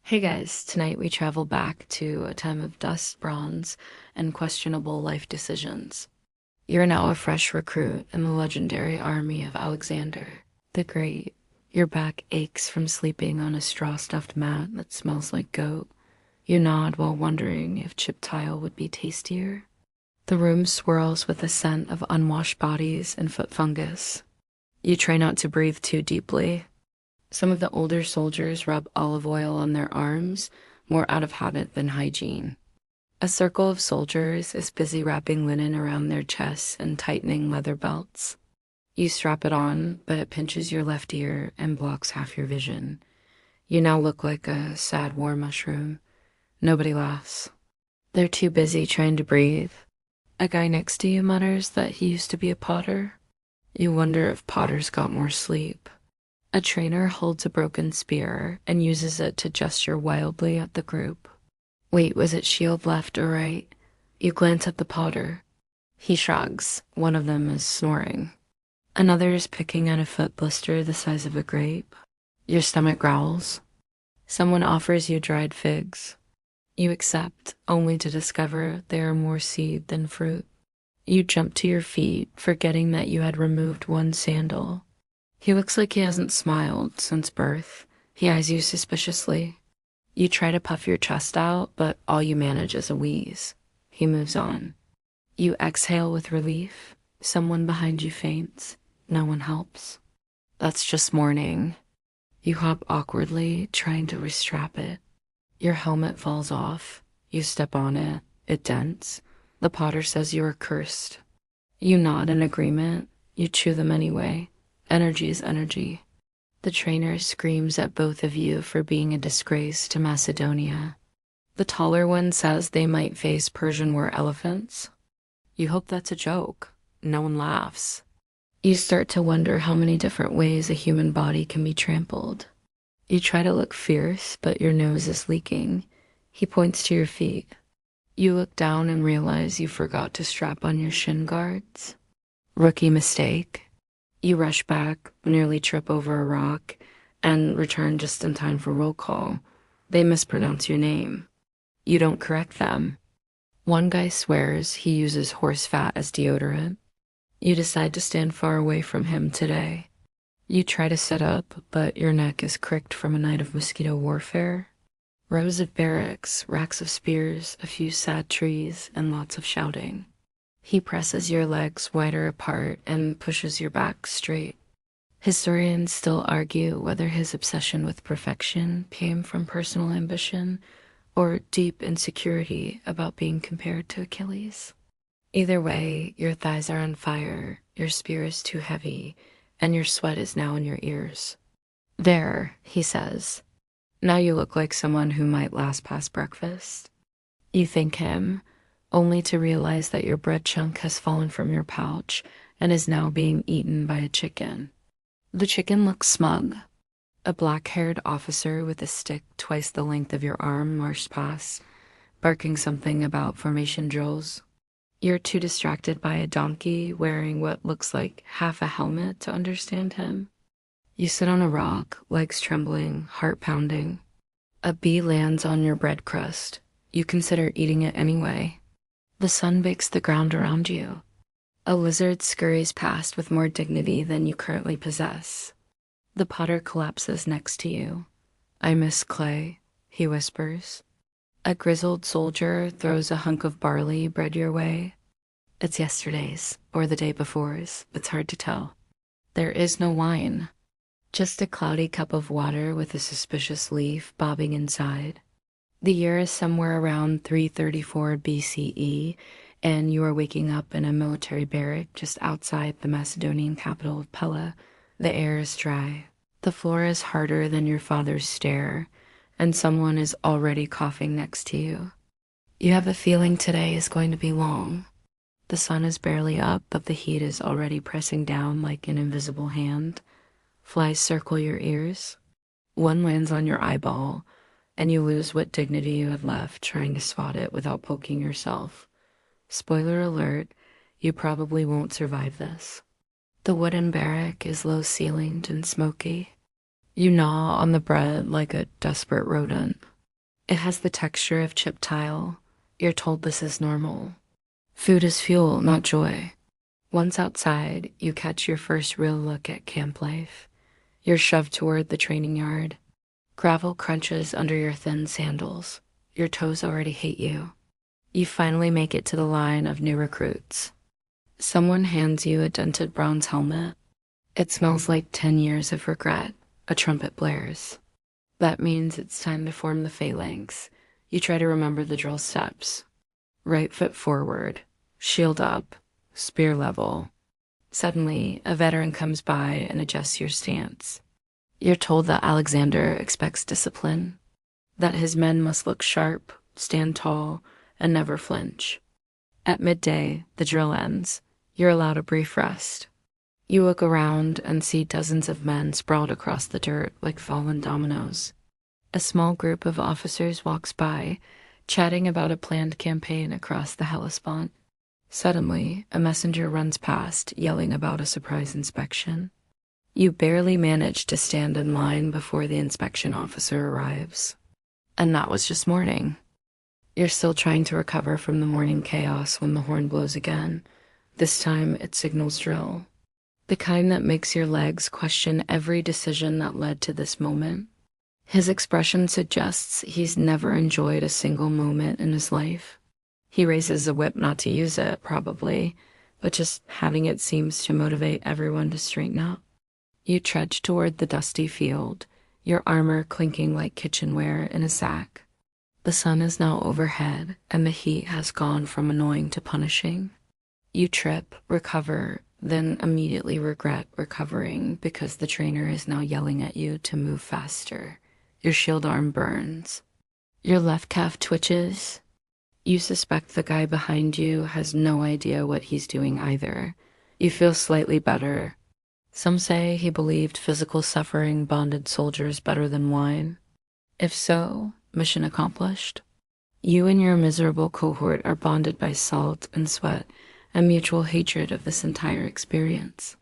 Hey guys, tonight we travel back to a time of dust, bronze, and questionable life decisions. You're now a fresh recruit in the legendary army of Alexander the Great. Your back aches from sleeping on a straw-stuffed mat that smells like goat. You nod while wondering if chip tile would be tastier. The room swirls with the scent of unwashed bodies and foot fungus. You try not to breathe too deeply. Some of the older soldiers rub olive oil on their arms, more out of habit than hygiene. A circle of soldiers is busy wrapping linen around their chests and tightening leather belts. You strap it on, but it pinches your left ear and blocks half your vision. You now look like a sad war mushroom. Nobody laughs. They're too busy trying to breathe. A guy next to you mutters that he used to be a potter. You wonder if potters got more sleep. A trainer holds a broken spear and uses it to gesture wildly at the group. Wait, was it shield left or right? You glance at the potter. He shrugs. One of them is snoring. Another is picking at a foot blister the size of a grape. Your stomach growls. Someone offers you dried figs. You accept, only to discover they are more seed than fruit. You jump to your feet, forgetting that you had removed one sandal. He looks like he hasn't smiled since birth. He eyes you suspiciously. You try to puff your chest out, but all you manage is a wheeze. He moves on. You exhale with relief. Someone behind you faints. No one helps. That's just morning. You hop awkwardly, trying to restrap it. Your helmet falls off. You step on it. It dents. The potter says you are cursed. You nod in agreement. You chew them anyway. Energy is energy. The trainer screams at both of you for being a disgrace to Macedonia. The taller one says they might face Persian war elephants. You hope that's a joke. No one laughs. You start to wonder how many different ways a human body can be trampled. You try to look fierce, but your nose is leaking. He points to your feet. You look down and realize you forgot to strap on your shin guards. Rookie mistake. You rush back, nearly trip over a rock, and return just in time for roll call. They mispronounce your name. You don't correct them. One guy swears he uses horse fat as deodorant. You decide to stand far away from him today. You try to sit up, but your neck is cricked from a night of mosquito warfare. Rows of barracks, racks of spears, a few sad trees, and lots of shouting. He presses your legs wider apart and pushes your back straight. Historians still argue whether his obsession with perfection came from personal ambition or deep insecurity about being compared to Achilles. Either way, your thighs are on fire, your spear is too heavy, and your sweat is now in your ears. There, he says. Now you look like someone who might last past breakfast. You thank him, only to realize that your bread chunk has fallen from your pouch and is now being eaten by a chicken. The chicken looks smug. A black-haired officer with a stick twice the length of your arm marched past, barking something about formation drills. You're too distracted by a donkey wearing what looks like half a helmet to understand him. You sit on a rock, legs trembling, heart pounding. A bee lands on your bread crust. You consider eating it anyway. The sun bakes the ground around you. A lizard scurries past with more dignity than you currently possess. The potter collapses next to you. I miss clay, he whispers. A grizzled soldier throws a hunk of barley bread your way. It's yesterday's, or the day before's, it's hard to tell. There is no wine, just a cloudy cup of water with a suspicious leaf bobbing inside. The year is somewhere around 334 BCE, and you are waking up in a military barrack just outside the Macedonian capital of Pella. The air is dry. The floor is harder than your father's stare, and someone is already coughing next to you. You have a feeling today is going to be long. The sun is barely up, but the heat is already pressing down like an invisible hand. Flies circle your ears. One lands on your eyeball, and you lose what dignity you had left trying to swat it without poking yourself. Spoiler alert, you probably won't survive this. The wooden barrack is low-ceilinged and smoky. You gnaw on the bread like a desperate rodent. It has the texture of chipped tile. You're told this is normal. Food is fuel, not joy. Once outside, you catch your first real look at camp life. You're shoved toward the training yard. Gravel crunches under your thin sandals. Your toes already hate you. You finally make it to the line of new recruits. Someone hands you a dented bronze helmet. It smells like 10 years of regret. A trumpet blares. That means it's time to form the phalanx. You try to remember the drill steps. Right foot forward, shield up, spear level. Suddenly, a veteran comes by and adjusts your stance. You're told that Alexander expects discipline, that his men must look sharp, stand tall, and never flinch. At midday, the drill ends. You're allowed a brief rest. You look around and see dozens of men sprawled across the dirt like fallen dominoes. A small group of officers walks by, chatting about a planned campaign across the Hellespont. Suddenly, a messenger runs past, yelling about a surprise inspection. You barely manage to stand in line before the inspection officer arrives. And that was just morning. You're still trying to recover from the morning chaos when the horn blows again. This time, it signals drill. The kind that makes your legs question every decision that led to this moment. His expression suggests he's never enjoyed a single moment in his life. He raises a whip not to use it, probably, but just having it seems to motivate everyone to straighten up. You trudge toward the dusty field, your armor clinking like kitchenware in a sack. The sun is now overhead, and the heat has gone from annoying to punishing. You trip, recover, then immediately regret recovering because the trainer is now yelling at you to move faster. Your shield arm burns. Your left calf twitches. You suspect the guy behind you has no idea what he's doing either. You feel slightly better. Some say he believed physical suffering bonded soldiers better than wine. If so, mission accomplished. You and your miserable cohort are bonded by salt and sweat and mutual hatred of this entire experience.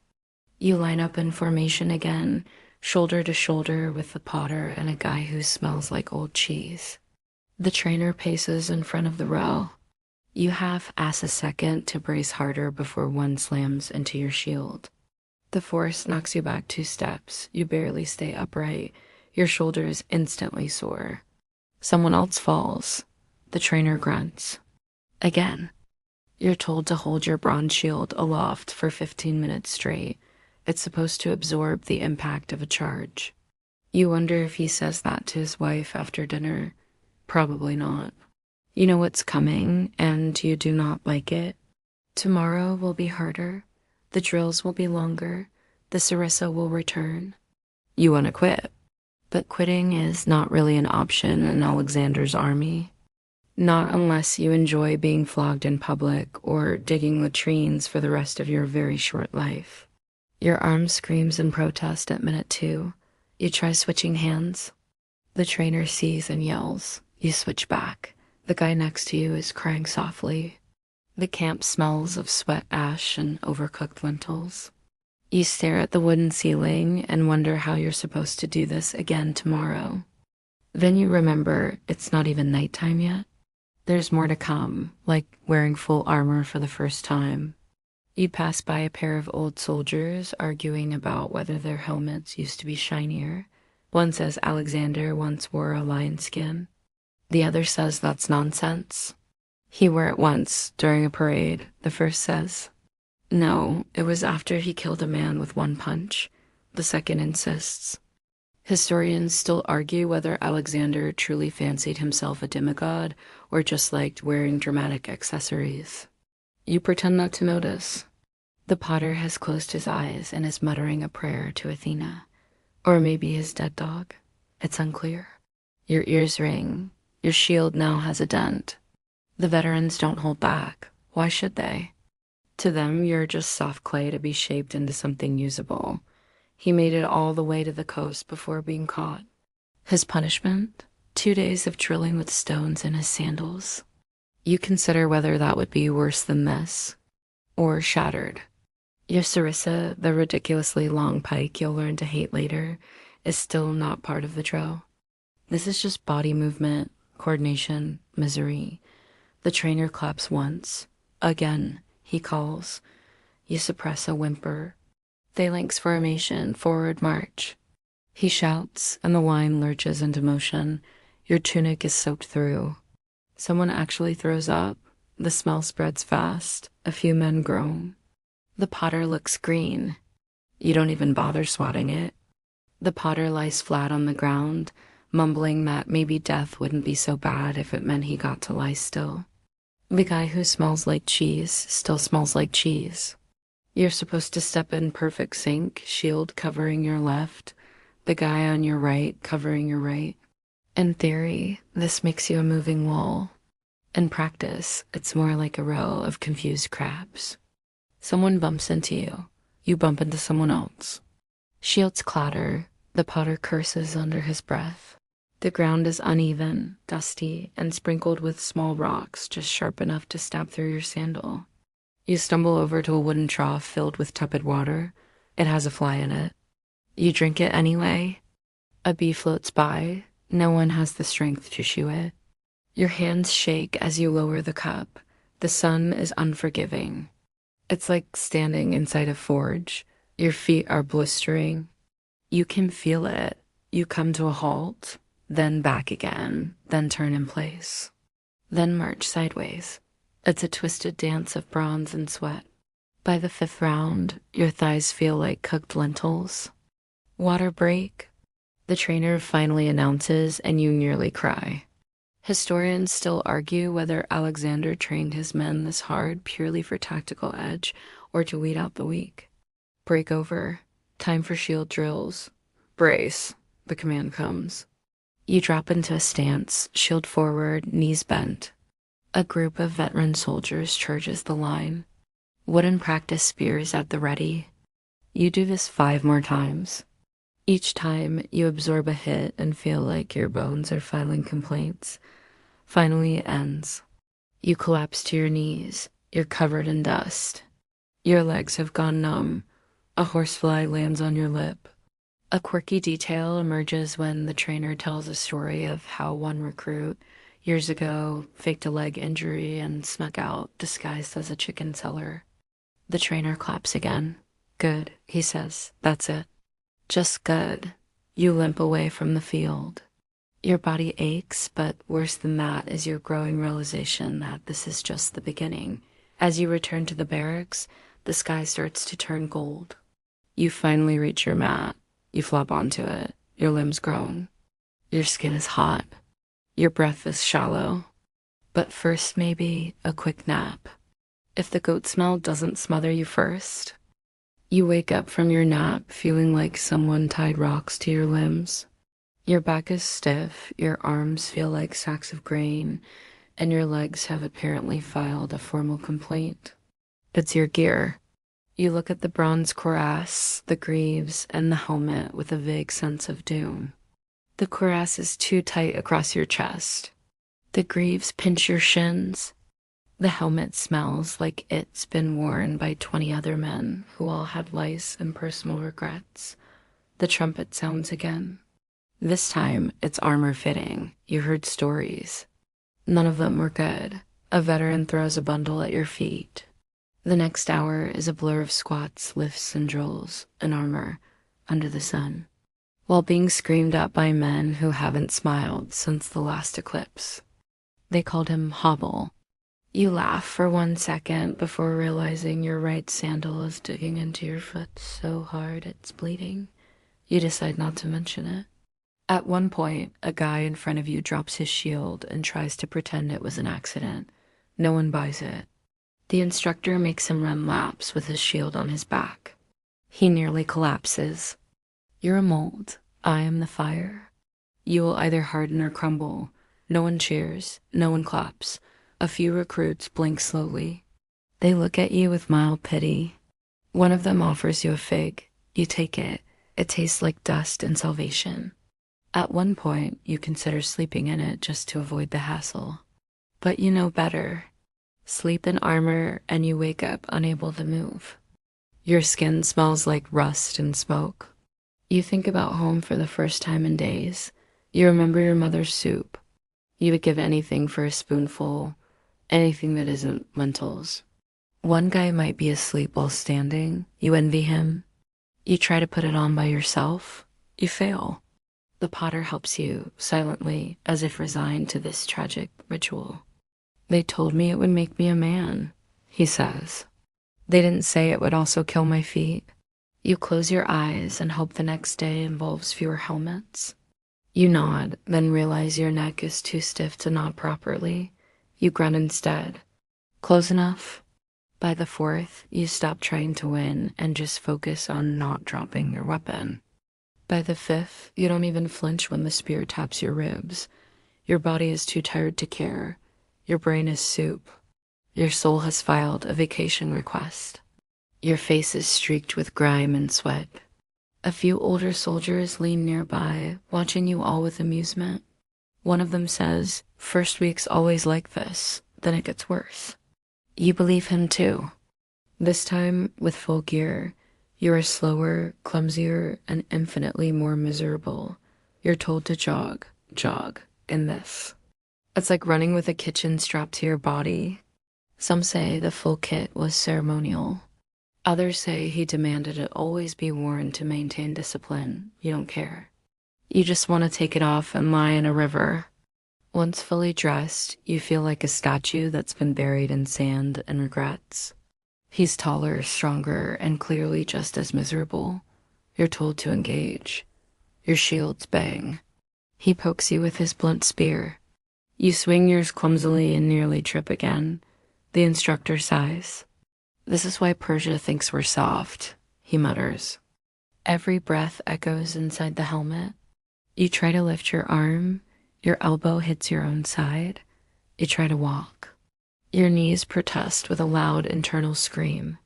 You line up in formation again, shoulder to shoulder with the potter and a guy who smells like old cheese. The trainer paces in front of the row. You half-ass a second to brace harder before one slams into your shield. The force knocks you back 2 steps. You barely stay upright. Your shoulders instantly sore. Someone else falls. The trainer grunts. Again. You're told to hold your bronze shield aloft for 15 minutes straight. It's supposed to absorb the impact of a charge. You wonder if he says that to his wife after dinner. Probably not. You know what's coming, and you do not like it. Tomorrow will be harder. The drills will be longer. The sarissa will return. You want to quit. But quitting is not really an option in Alexander's army. Not unless you enjoy being flogged in public or digging latrines for the rest of your very short life. Your arm screams in protest at minute 2. You try switching hands. The trainer sees and yells. You switch back. The guy next to you is crying softly. The camp smells of sweat ash and overcooked lentils. You stare at the wooden ceiling and wonder how you're supposed to do this again tomorrow. Then you remember it's not even nighttime yet. There's more to come, like wearing full armor for the first time. You pass by a pair of old soldiers arguing about whether their helmets used to be shinier. One says Alexander once wore a lion skin. The other says that's nonsense. He wore it once during a parade, the first says. No, it was after he killed a man with 1 punch. The second insists. Historians still argue whether Alexander truly fancied himself a demigod or just liked wearing dramatic accessories. You pretend not to notice. The potter has closed his eyes and is muttering a prayer to Athena. Or maybe his dead dog. It's unclear. Your ears ring. Your shield now has a dent. The veterans don't hold back. Why should they? To them, you're just soft clay to be shaped into something usable. He made it all the way to the coast before being caught. His punishment? 2 days of drilling with stones in his sandals. You consider whether that would be worse than this. Or shattered. Your sarissa, the ridiculously long pike you'll learn to hate later, is still not part of the drill. This is just body movement, Coordination, misery. The trainer claps once. Again, he calls. You suppress a whimper. Phalanx formation, forward march. He shouts, and the wine lurches into motion. Your tunic is soaked through. Someone actually throws up. The smell spreads fast. A few men groan. The potter looks green. You don't even bother swatting it. The potter lies flat on the ground, mumbling that maybe death wouldn't be so bad if it meant he got to lie still. The guy who smells like cheese still smells like cheese. You're supposed to step in perfect sync, shield covering your left, the guy on your right covering your right. In theory, this makes you a moving wall. In practice, it's more like a row of confused crabs. Someone bumps into you. You bump into someone else. Shields clatter. The potter curses under his breath. The ground is uneven, dusty, and sprinkled with small rocks just sharp enough to stab through your sandal. You stumble over to a wooden trough filled with tepid water. It has a fly in it. You drink it anyway. A bee floats by. No one has the strength to shoo it. Your hands shake as you lower the cup. The sun is unforgiving. It's like standing inside a forge. Your feet are blistering. You can feel it. You come to a halt, then back again, then turn in place, then march sideways. It's a twisted dance of bronze and sweat. By the 5th round, your thighs feel like cooked lentils. Water break. The trainer finally announces, and you nearly cry. Historians still argue whether Alexander trained his men this hard purely for tactical edge or to weed out the weak. Break over. Time for shield drills. Brace. The command comes. You drop into a stance, shield forward, knees bent. A group of veteran soldiers charges the line. Wooden practice spears at the ready. You do this 5 more times. Each time, you absorb a hit and feel like your bones are filing complaints. Finally, it ends. You collapse to your knees. You're covered in dust. Your legs have gone numb. A horsefly lands on your lip. A quirky detail emerges when the trainer tells a story of how one recruit, years ago, faked a leg injury and snuck out disguised as a chicken seller. The trainer claps again. Good, he says. That's it. Just good. You limp away from the field. Your body aches, but worse than that is your growing realization that this is just the beginning. As you return to the barracks, the sky starts to turn gold. You finally reach your mat. You flop onto it. Your limbs groan. Your skin is hot. Your breath is shallow. But first, maybe a quick nap. If the goat smell doesn't smother you first. You wake up from your nap feeling like someone tied rocks to your limbs. Your back is stiff, your arms feel like sacks of grain, and your legs have apparently filed a formal complaint. It's your gear. You look at the bronze cuirass, the greaves, and the helmet with a vague sense of doom. The cuirass is too tight across your chest. The greaves pinch your shins. The helmet smells like it's been worn by 20 other men who all had lice and personal regrets. The trumpet sounds again. This time, it's armor-fitting. You heard stories. None of them were good. A veteran throws a bundle at your feet. The next hour is a blur of squats, lifts, and drills, in armor, under the sun, while being screamed at by men who haven't smiled since the last eclipse. They called him Hobble. You laugh for 1 second before realizing your right sandal is digging into your foot so hard it's bleeding. You decide not to mention it. At one point, a guy in front of you drops his shield and tries to pretend it was an accident. No one buys it. The instructor makes him run laps with his shield on his back. He nearly collapses. You're a mold. I am the fire. You will either harden or crumble. No one cheers. No one claps. A few recruits blink slowly. They look at you with mild pity. One of them offers you a fig. You take it. It tastes like dust and salvation. At one point, you consider sleeping in it just to avoid the hassle. But you know better. Sleep in armor and you wake up unable to move. Your skin smells like rust and smoke. You think about home for the first time in days. You remember your mother's soup. You would give anything for a spoonful, anything that isn't lentils. One guy might be asleep while standing. You envy him. You try to put it on by yourself. You fail. The potter helps you silently, as if resigned to this tragic ritual. They told me it would make me a man, he says. They didn't say it would also kill my feet. You close your eyes and hope the next day involves fewer helmets. You nod, then realize your neck is too stiff to nod properly. You grunt instead. Close enough? By the fourth, you stop trying to win and just focus on not dropping your weapon. By the fifth, you don't even flinch when the spear taps your ribs. Your body is too tired to care. Your brain is soup. Your soul has filed a vacation request. Your face is streaked with grime and sweat. A few older soldiers lean nearby, watching you all with amusement. One of them says, "First week's always like this, then it gets worse." You believe him too. This time, with full gear, you are slower, clumsier, and infinitely more miserable. You're told to jog, in this. It's like running with a kitchen strapped to your body. Some say the full kit was ceremonial. Others say he demanded it always be worn to maintain discipline. You don't care. You just want to take it off and lie in a river. Once fully dressed, you feel like a statue that's been buried in sand and regrets. He's taller, stronger, and clearly just as miserable. You're told to engage. Your shields bang. He pokes you with his blunt spear. You swing yours clumsily and nearly trip again. The instructor sighs. "This is why Persia thinks we're soft," he mutters. Every breath echoes inside the helmet. You try to lift your arm. Your elbow hits your own side. You try to walk. Your knees protest with a loud internal scream.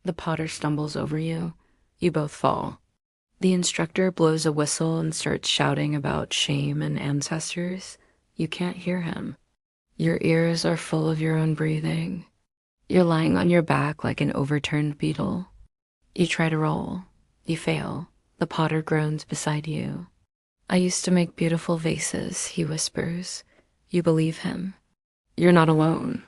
The potter stumbles over you. You both fall. The instructor blows a whistle and starts shouting about shame and ancestors. You can't hear him. Your ears are full of your own breathing. You're lying on your back like an overturned beetle. You try to roll. You fail. The potter groans beside you. "I used to make beautiful vases," he whispers. You believe him. You're not alone.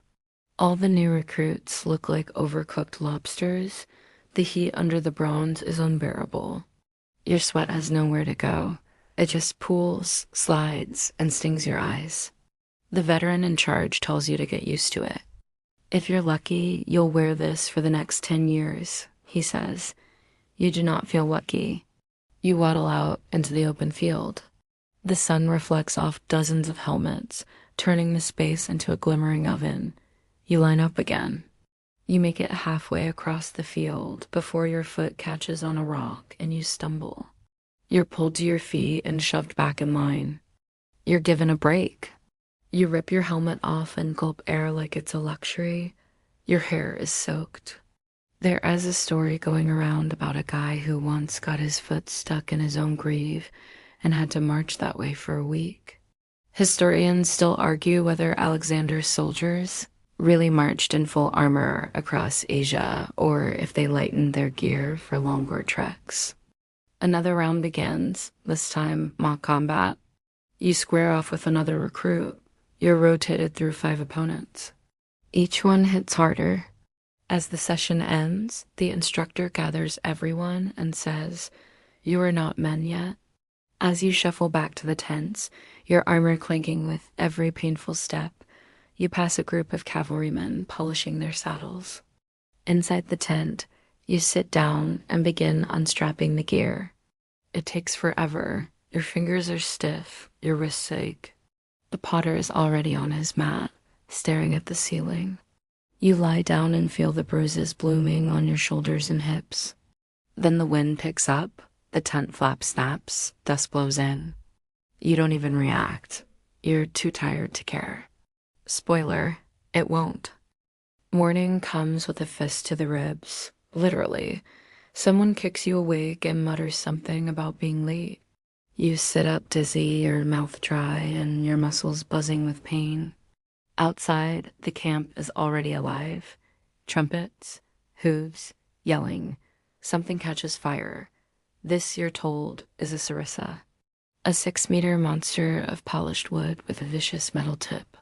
All the new recruits look like overcooked lobsters. The heat under the bronze is unbearable. Your sweat has nowhere to go. It just pools, slides, and stings your eyes. The veteran in charge tells you to get used to it. "If you're lucky, you'll wear this for the next 10 years, he says. You do not feel lucky. You waddle out into the open field. The sun reflects off dozens of helmets, turning the space into a glimmering oven. You line up again. You make it halfway across the field before your foot catches on a rock and you stumble. You're pulled to your feet and shoved back in line. You're given a break. You rip your helmet off and gulp air like it's a luxury. Your hair is soaked. There is a story going around about a guy who once got his foot stuck in his own greave and had to march that way for a week. Historians still argue whether Alexander's soldiers really marched in full armor across Asia or if they lightened their gear for longer treks. Another round begins, this time mock combat. You square off with another recruit. You're rotated through 5 opponents. Each one hits harder. As the session ends, the instructor gathers everyone and says, "You are not men yet." As you shuffle back to the tents, your armor clanking with every painful step, you pass a group of cavalrymen polishing their saddles. Inside the tent, you sit down and begin unstrapping the gear. It takes forever. Your fingers are stiff, your wrists ache. The potter is already on his mat, staring at the ceiling. You lie down and feel the bruises blooming on your shoulders and hips. Then the wind picks up, the tent flap snaps, dust blows in. You don't even react. You're too tired to care. Spoiler, it won't. Morning comes with a fist to the ribs, literally. Someone kicks you awake and mutters something about being late. You sit up dizzy, your mouth dry, and your muscles buzzing with pain. Outside, the camp is already alive. Trumpets, hooves, yelling. Something catches fire. This, you're told, is a sarissa. a 6-meter monster of polished wood with a vicious metal tip.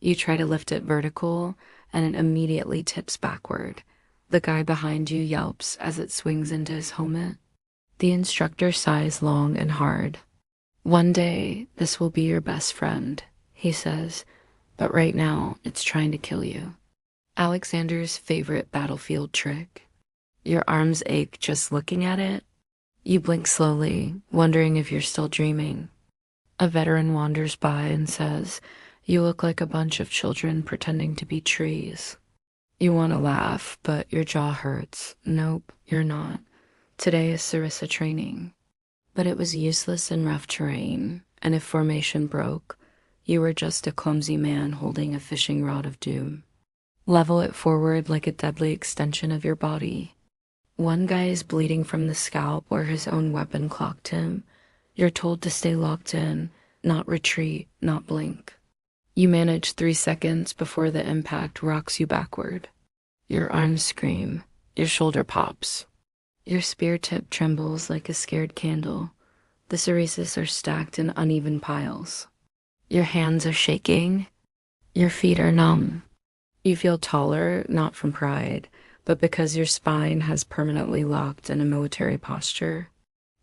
You try to lift it vertical, and it immediately tips backward. The guy behind you yelps as it swings into his helmet. The instructor sighs long and hard. "One day, this will be your best friend," he says, "but right now, it's trying to kill you." Alexander's favorite battlefield trick. Your arms ache just looking at it. You blink slowly, wondering if you're still dreaming. A veteran wanders by and says, "You look like a bunch of children pretending to be trees." You want to laugh, but your jaw hurts. Nope, you're not. Today is Sarissa training. But it was useless in rough terrain, and if formation broke, you were just a clumsy man holding a fishing rod of doom. Level it forward like a deadly extension of your body. One guy is bleeding from the scalp where his own weapon clocked him. You're told to stay locked in, not retreat, not blink. You manage 3 seconds before the impact rocks you backward. Your arms scream. Your shoulder pops. Your spear tip trembles like a scared candle. The cereses are stacked in uneven piles. Your hands are shaking. Your feet are numb. You feel taller, not from pride, but because your spine has permanently locked in a military posture.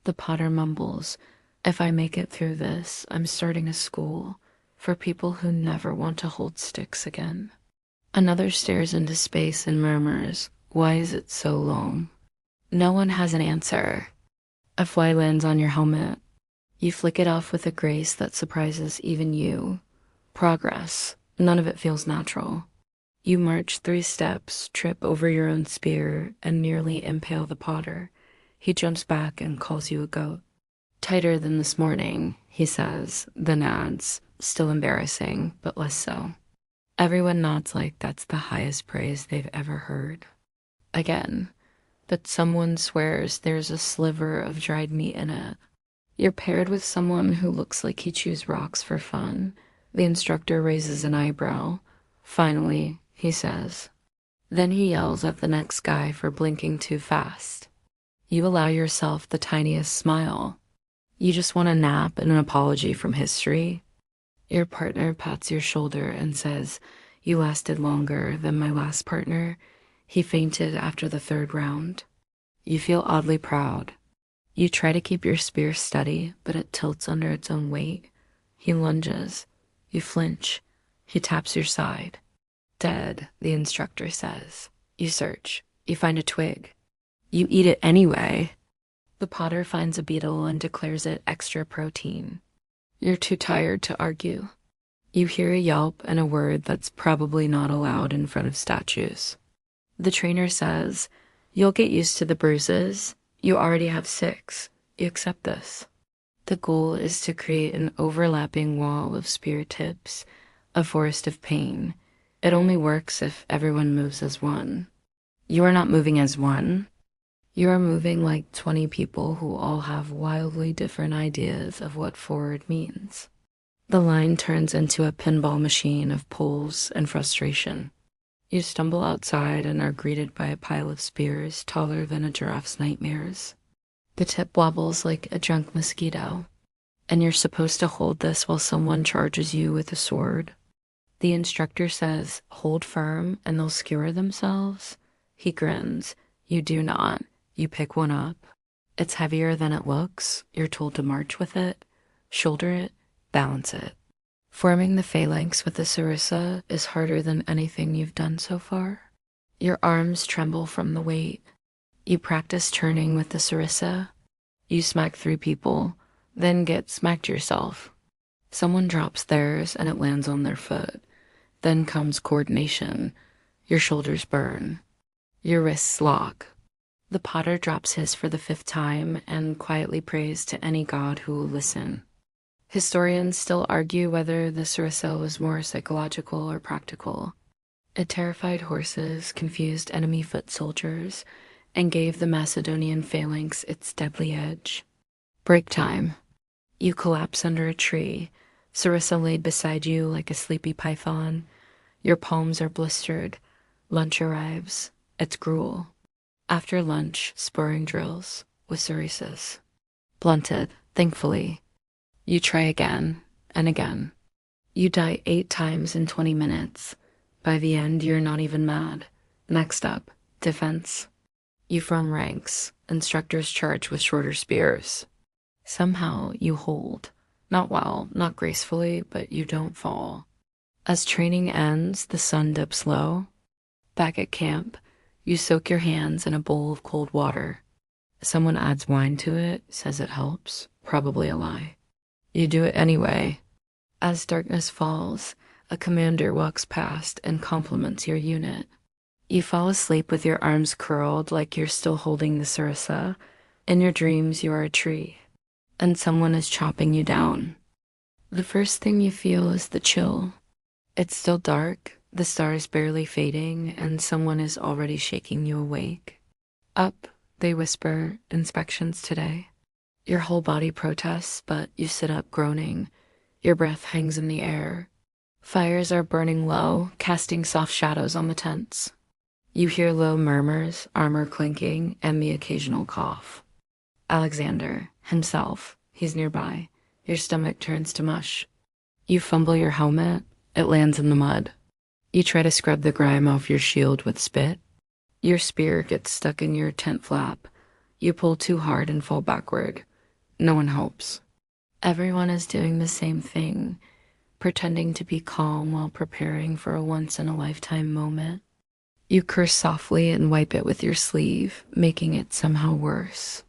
The potter mumbles, "If I make it through this, I'm starting a school for people who never want to hold sticks again." Another stares into space and murmurs, "Why is it so long?" No one has an answer. A fly lands on your helmet. You flick it off with a grace that surprises even you. Progress. None of it feels natural. You march 3 steps, trip over your own spear, and nearly impale the potter. He jumps back and calls you a goat. "Tighter than this morning," he says, then adds, "Still embarrassing, but less so." Everyone nods like that's the highest praise they've ever heard. Again, but someone swears there's a sliver of dried meat in it. You're paired with someone who looks like he chews rocks for fun. The instructor raises an eyebrow. "Finally," he says. Then he yells at the next guy for blinking too fast. You allow yourself the tiniest smile. You just want a nap and an apology from history. Your partner pats your shoulder and says, "You lasted longer than my last partner. He fainted after the 3rd round." You feel oddly proud. You try to keep your spear steady, but it tilts under its own weight. He lunges. You flinch. He taps your side. "Dead," the instructor says. You search. You find a twig. You eat it anyway. The potter finds a beetle and declares it extra protein. You're too tired to argue. You hear a yelp and a word that's probably not allowed in front of statues. The trainer says, "You'll get used to the bruises. You already have 6. You accept this." The goal is to create an overlapping wall of spear tips, a forest of pain. It only works if everyone moves as one. You are not moving as one. You are moving like 20 people who all have wildly different ideas of what forward means. The line turns into a pinball machine of pulls and frustration. You stumble outside and are greeted by a pile of spears taller than a giraffe's nightmares. The tip wobbles like a drunk mosquito, and you're supposed to hold this while someone charges you with a sword. The instructor says, "Hold firm," and they'll skewer themselves. He grins. You do not. You pick one up. It's heavier than it looks. You're told to march with it, shoulder it, balance it. Forming the phalanx with the sarissa is harder than anything you've done so far. Your arms tremble from the weight. You practice turning with the sarissa. You smack 3 people, then get smacked yourself. Someone drops theirs and it lands on their foot. Then comes coordination. Your shoulders burn. Your wrists lock. The potter drops his for the 5th time and quietly prays to any god who will listen. Historians still argue whether the sarissa was more psychological or practical. It terrified horses, confused enemy foot soldiers, and gave the Macedonian phalanx its deadly edge. Break time. You collapse under a tree, sarissa laid beside you like a sleepy python. Your palms are blistered. Lunch arrives. It's gruel. After lunch, spurring drills with sarissas. Blunted, thankfully. You try again and again. You die 8 times in 20 minutes. By the end, you're not even mad. Next up, defense. You form ranks, instructors charge with shorter spears. Somehow you hold. Not well, not gracefully, but you don't fall. As training ends, the sun dips low. Back at camp, you soak your hands in a bowl of cold water. Someone adds wine to it, says it helps. Probably a lie. You do it anyway. As darkness falls, a commander walks past and compliments your unit. You fall asleep with your arms curled like you're still holding the sarissa. In your dreams, you are a tree, and someone is chopping you down. The first thing you feel is the chill. It's still dark, the stars barely fading, and someone is already shaking you awake. Up, they whisper, inspections today. Your whole body protests, but you sit up groaning. Your breath hangs in the air. Fires are burning low, casting soft shadows on the tents. You hear low murmurs, armor clinking, and the occasional cough. Alexander, himself, he's nearby. Your stomach turns to mush. You fumble your helmet, it lands in the mud. You try to scrub the grime off your shield with spit. Your spear gets stuck in your tent flap. You pull too hard and fall backward. No one helps. Everyone is doing the same thing, pretending to be calm while preparing for a once-in-a-lifetime moment. You curse softly and wipe it with your sleeve, making it somehow worse.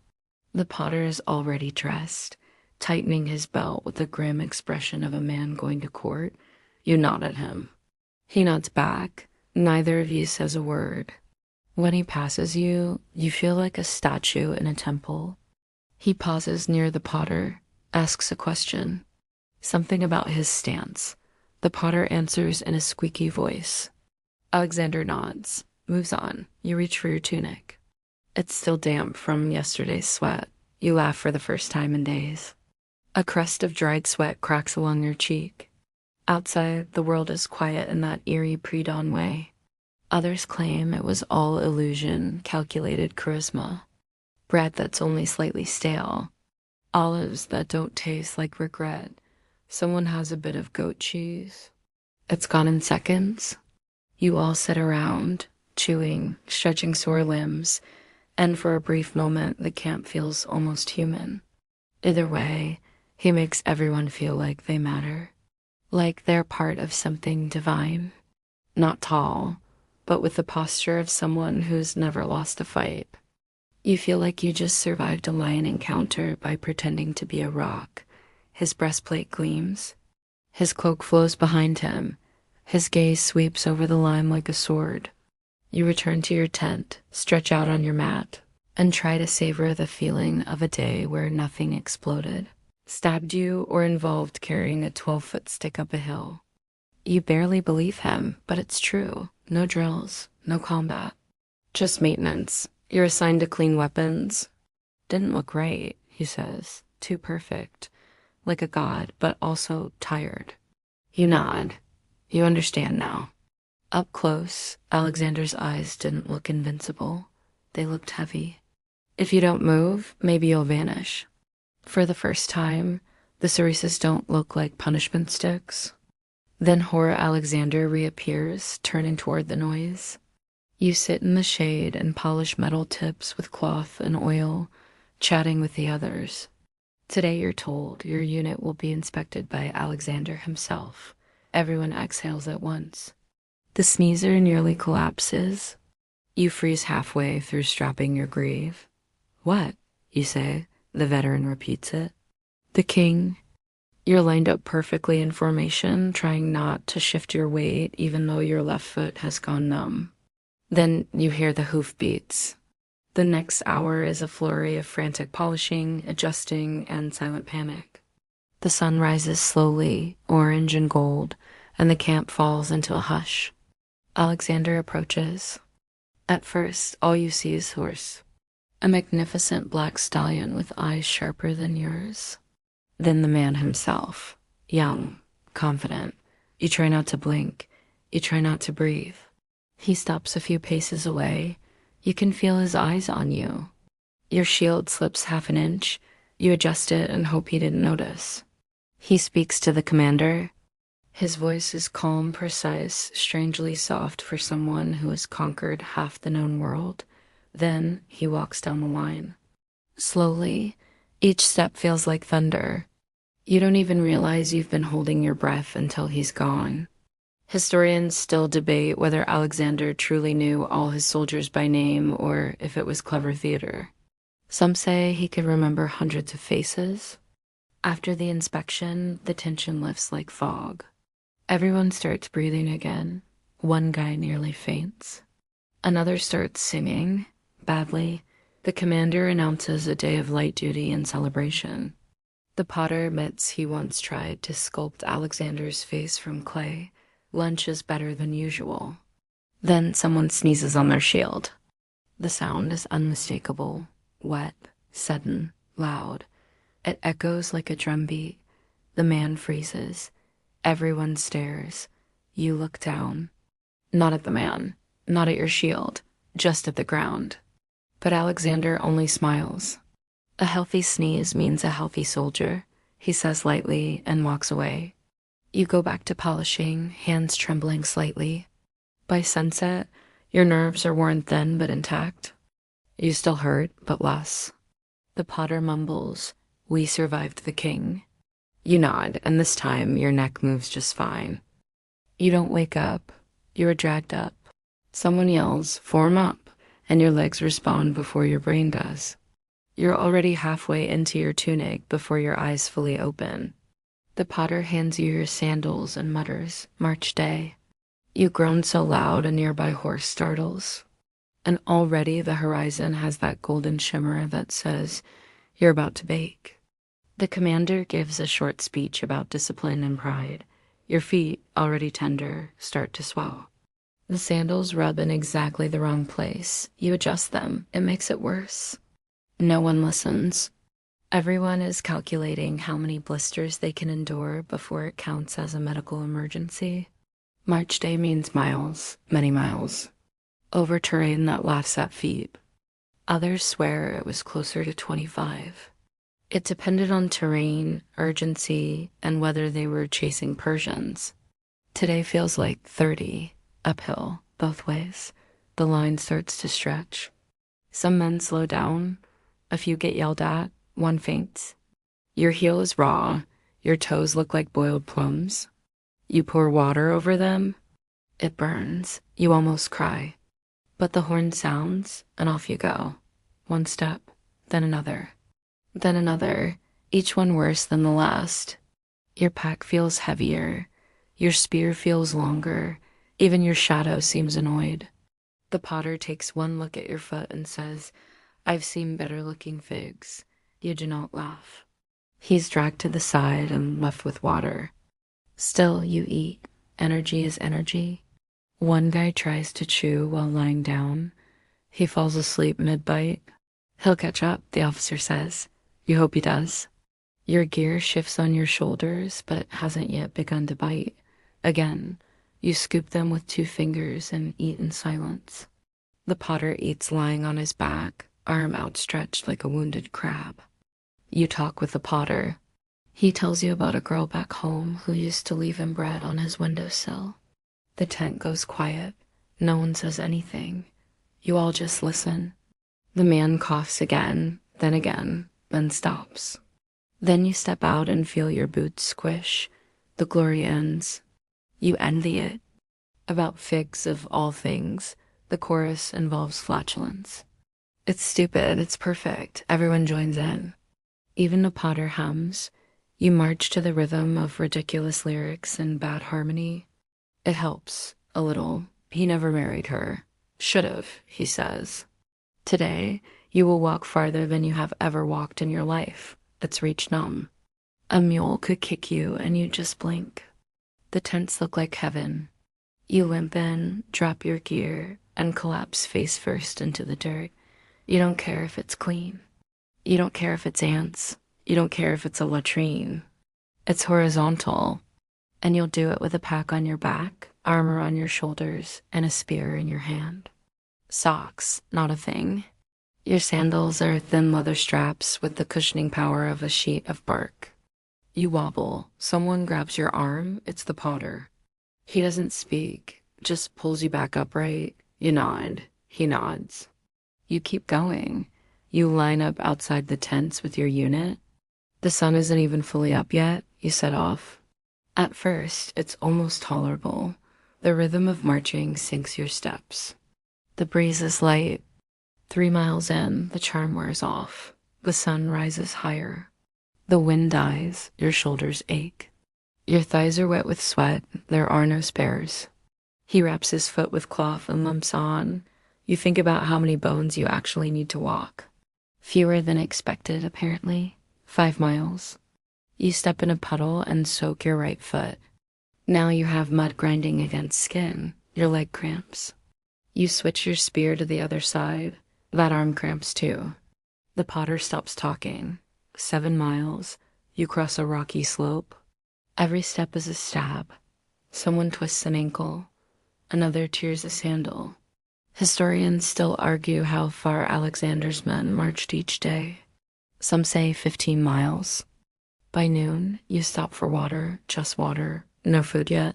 The potter is already dressed, tightening his belt with the grim expression of a man going to court. You nod at him. He nods back. Neither of you says a word. When he passes you, you feel like a statue in a temple. He pauses near the potter, asks a question. Something about his stance. The potter answers in a squeaky voice. Alexander nods, moves on. You reach for your tunic. It's still damp from yesterday's sweat. You laugh for the first time in days. A crust of dried sweat cracks along your cheek. Outside, the world is quiet in that eerie pre-dawn way. Others claim it was all illusion, calculated charisma. Bread that's only slightly stale. Olives that don't taste like regret. Someone has a bit of goat cheese. It's gone in seconds. You all sit around, chewing, stretching sore limbs, and for a brief moment the camp feels almost human. Either way, he makes everyone feel like they matter. Like they're part of something divine. Not tall, but with the posture of someone who's never lost a fight. You feel like you just survived a lion encounter by pretending to be a rock. His breastplate gleams. His cloak flows behind him. His gaze sweeps over the lime like a sword. You return to your tent, stretch out on your mat, and try to savor the feeling of a day where nothing exploded, stabbed you, or involved carrying a 12-foot stick up a hill. You barely believe him, but it's true. No drills, no combat. Just maintenance. You're assigned to clean weapons. Didn't look right, he says. Too perfect. Like a god, but also tired. You nod. You understand now. Up close, Alexander's eyes didn't look invincible. They looked heavy. If you don't move, maybe you'll vanish. For the first time, the cereses don't look like punishment sticks. Then Hora Alexander reappears, turning toward the noise. You sit in the shade and polish metal tips with cloth and oil, chatting with the others. Today you're told your unit will be inspected by Alexander himself. Everyone exhales at once. The sneezer nearly collapses. You freeze halfway through strapping your greave. What? You say. The veteran repeats it. The king. You're lined up perfectly in formation, trying not to shift your weight even though your left foot has gone numb. Then you hear the hoofbeats. The next hour is a flurry of frantic polishing, adjusting, and silent panic. The sun rises slowly, orange and gold, and the camp falls into a hush. Alexander approaches. At first, all you see is horse. A magnificent black stallion with eyes sharper than yours. Then the man himself, young, confident. You try not to blink. You try not to breathe. He stops a few paces away. You can feel his eyes on you. Your shield slips half an inch. You adjust it and hope he didn't notice. He speaks to the commander. His voice is calm, precise, strangely soft for someone who has conquered half the known world. Then he walks down the line. Slowly, each step feels like thunder. You don't even realize you've been holding your breath until he's gone. Historians still debate whether Alexander truly knew all his soldiers by name or if it was clever theater. Some say he could remember hundreds of faces. After the inspection, the tension lifts like fog. Everyone starts breathing again. One guy nearly faints. Another starts singing, badly. The commander announces a day of light duty and celebration. The potter admits he once tried to sculpt Alexander's face from clay. Lunch is better than usual. Then someone sneezes on their shield. The sound is unmistakable, wet, sudden, loud. It echoes like a drumbeat. The man freezes. Everyone stares. You look down. Not at the man, not at your shield, just at the ground. But Alexander only smiles. A healthy sneeze means a healthy soldier, he says lightly and walks away. You go back to polishing, hands trembling slightly. By sunset, your nerves are worn thin but intact. You still hurt, but less. The potter mumbles, "We survived the king." You nod, and this time your neck moves just fine. You don't wake up. You are dragged up. Someone yells, "Form up," and your legs respond before your brain does. You're already halfway into your tunic before your eyes fully open. The potter hands you your sandals and mutters, "March day." You groan so loud a nearby horse startles. And already the horizon has that golden shimmer that says, you're about to bake. The commander gives a short speech about discipline and pride. Your feet, already tender, start to swell. The sandals rub in exactly the wrong place. You adjust them. It makes it worse. No one listens. Everyone is calculating how many blisters they can endure before it counts as a medical emergency. March day means miles, many miles, over terrain that laughs at feet. Others swear it was closer to 25. It depended on terrain, urgency, and whether they were chasing Persians. Today feels like 30, uphill, both ways. The line starts to stretch. Some men slow down. A few get yelled at. One faints. Your heel is raw. Your toes look like boiled plums. You pour water over them. It burns. You almost cry. But the horn sounds, and off you go. One step, then another. Then another, each one worse than the last. Your pack feels heavier. Your spear feels longer. Even your shadow seems annoyed. The potter takes one look at your foot and says, "I've seen better looking figs." You do not laugh. He's dragged to the side and left with water. Still, you eat. Energy is energy. One guy tries to chew while lying down. He falls asleep mid-bite. He'll catch up, the officer says. You hope he does. Your gear shifts on your shoulders, but it hasn't yet begun to bite. Again, you scoop them with 2 fingers and eat in silence. The potter eats lying on his back, arm outstretched like a wounded crab. You talk with the potter. He tells you about a girl back home who used to leave him bread on his windowsill. The tent goes quiet. No one says anything. You all just listen. The man coughs again, then stops. Then you step out and feel your boots squish. The glory ends. You envy it. About figs of all things, the chorus involves flatulence. It's stupid, it's perfect, everyone joins in. Even the potter hums. You march to the rhythm of ridiculous lyrics and bad harmony. It helps, a little. He never married her. Should've, he says. Today, you will walk farther than you have ever walked in your life. It's reach numb. A mule could kick you and you just blink. The tents look like heaven. You limp in, drop your gear, and collapse face first into the dirt. You don't care if it's clean. You don't care if it's ants. You don't care if it's a latrine. It's horizontal. And you'll do it with a pack on your back, armor on your shoulders, and a spear in your hand. Socks, not a thing. Your sandals are thin leather straps with the cushioning power of a sheet of bark. You wobble. Someone grabs your arm. It's the potter. He doesn't speak, just pulls you back upright. You nod. He nods. You keep going. You line up outside the tents with your unit. The sun isn't even fully up yet. You set off. At first, it's almost tolerable. The rhythm of marching sinks your steps. The breeze is light. 3 miles in, the charm wears off. The sun rises higher. The wind dies. Your shoulders ache. Your thighs are wet with sweat. There are no spares. He wraps his foot with cloth and limps on. You think about how many bones you actually need to walk. Fewer than expected, apparently. 5 miles. You step in a puddle and soak your right foot. Now you have mud grinding against skin. Your leg cramps. You switch your spear to the other side. That arm cramps too. The potter stops talking. 7 miles. You cross a rocky slope. Every step is a stab. Someone twists an ankle. Another tears a sandal. Historians still argue how far Alexander's men marched each day. Some say 15 miles. By noon, you stop for water, just water, no food yet.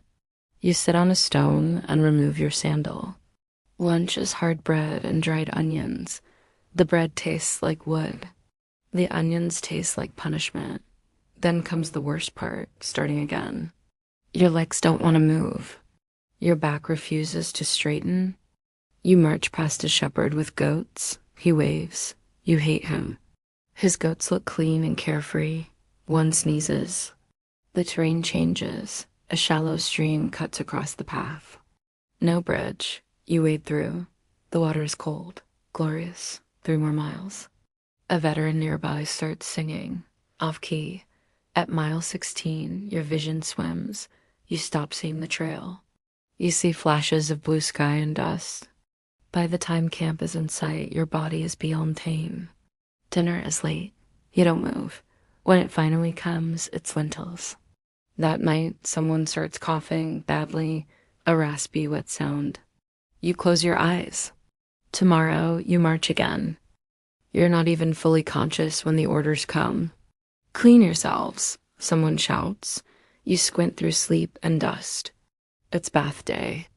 You sit on a stone and remove your sandal. Lunch is hard bread and dried onions. The bread tastes like wood. The onions taste like punishment. Then comes the worst part, starting again. Your legs don't want to move. Your back refuses to straighten. You march past a shepherd with goats. He waves. You hate him. His goats look clean and carefree. One sneezes. The terrain changes. A shallow stream cuts across the path. No bridge. You wade through. The water is cold, glorious. 3 more miles. A veteran nearby starts singing, off-key. At mile 16, your vision swims. You stop seeing the trail. You see flashes of blue sky and dust. By the time camp is in sight, your body is beyond tame. Dinner is late. You don't move. When it finally comes, it's lentils. That night, someone starts coughing badly, a raspy, wet sound. You close your eyes. Tomorrow, you march again. You're not even fully conscious when the orders come. Clean yourselves, someone shouts. You squint through sleep and dust. It's bath day.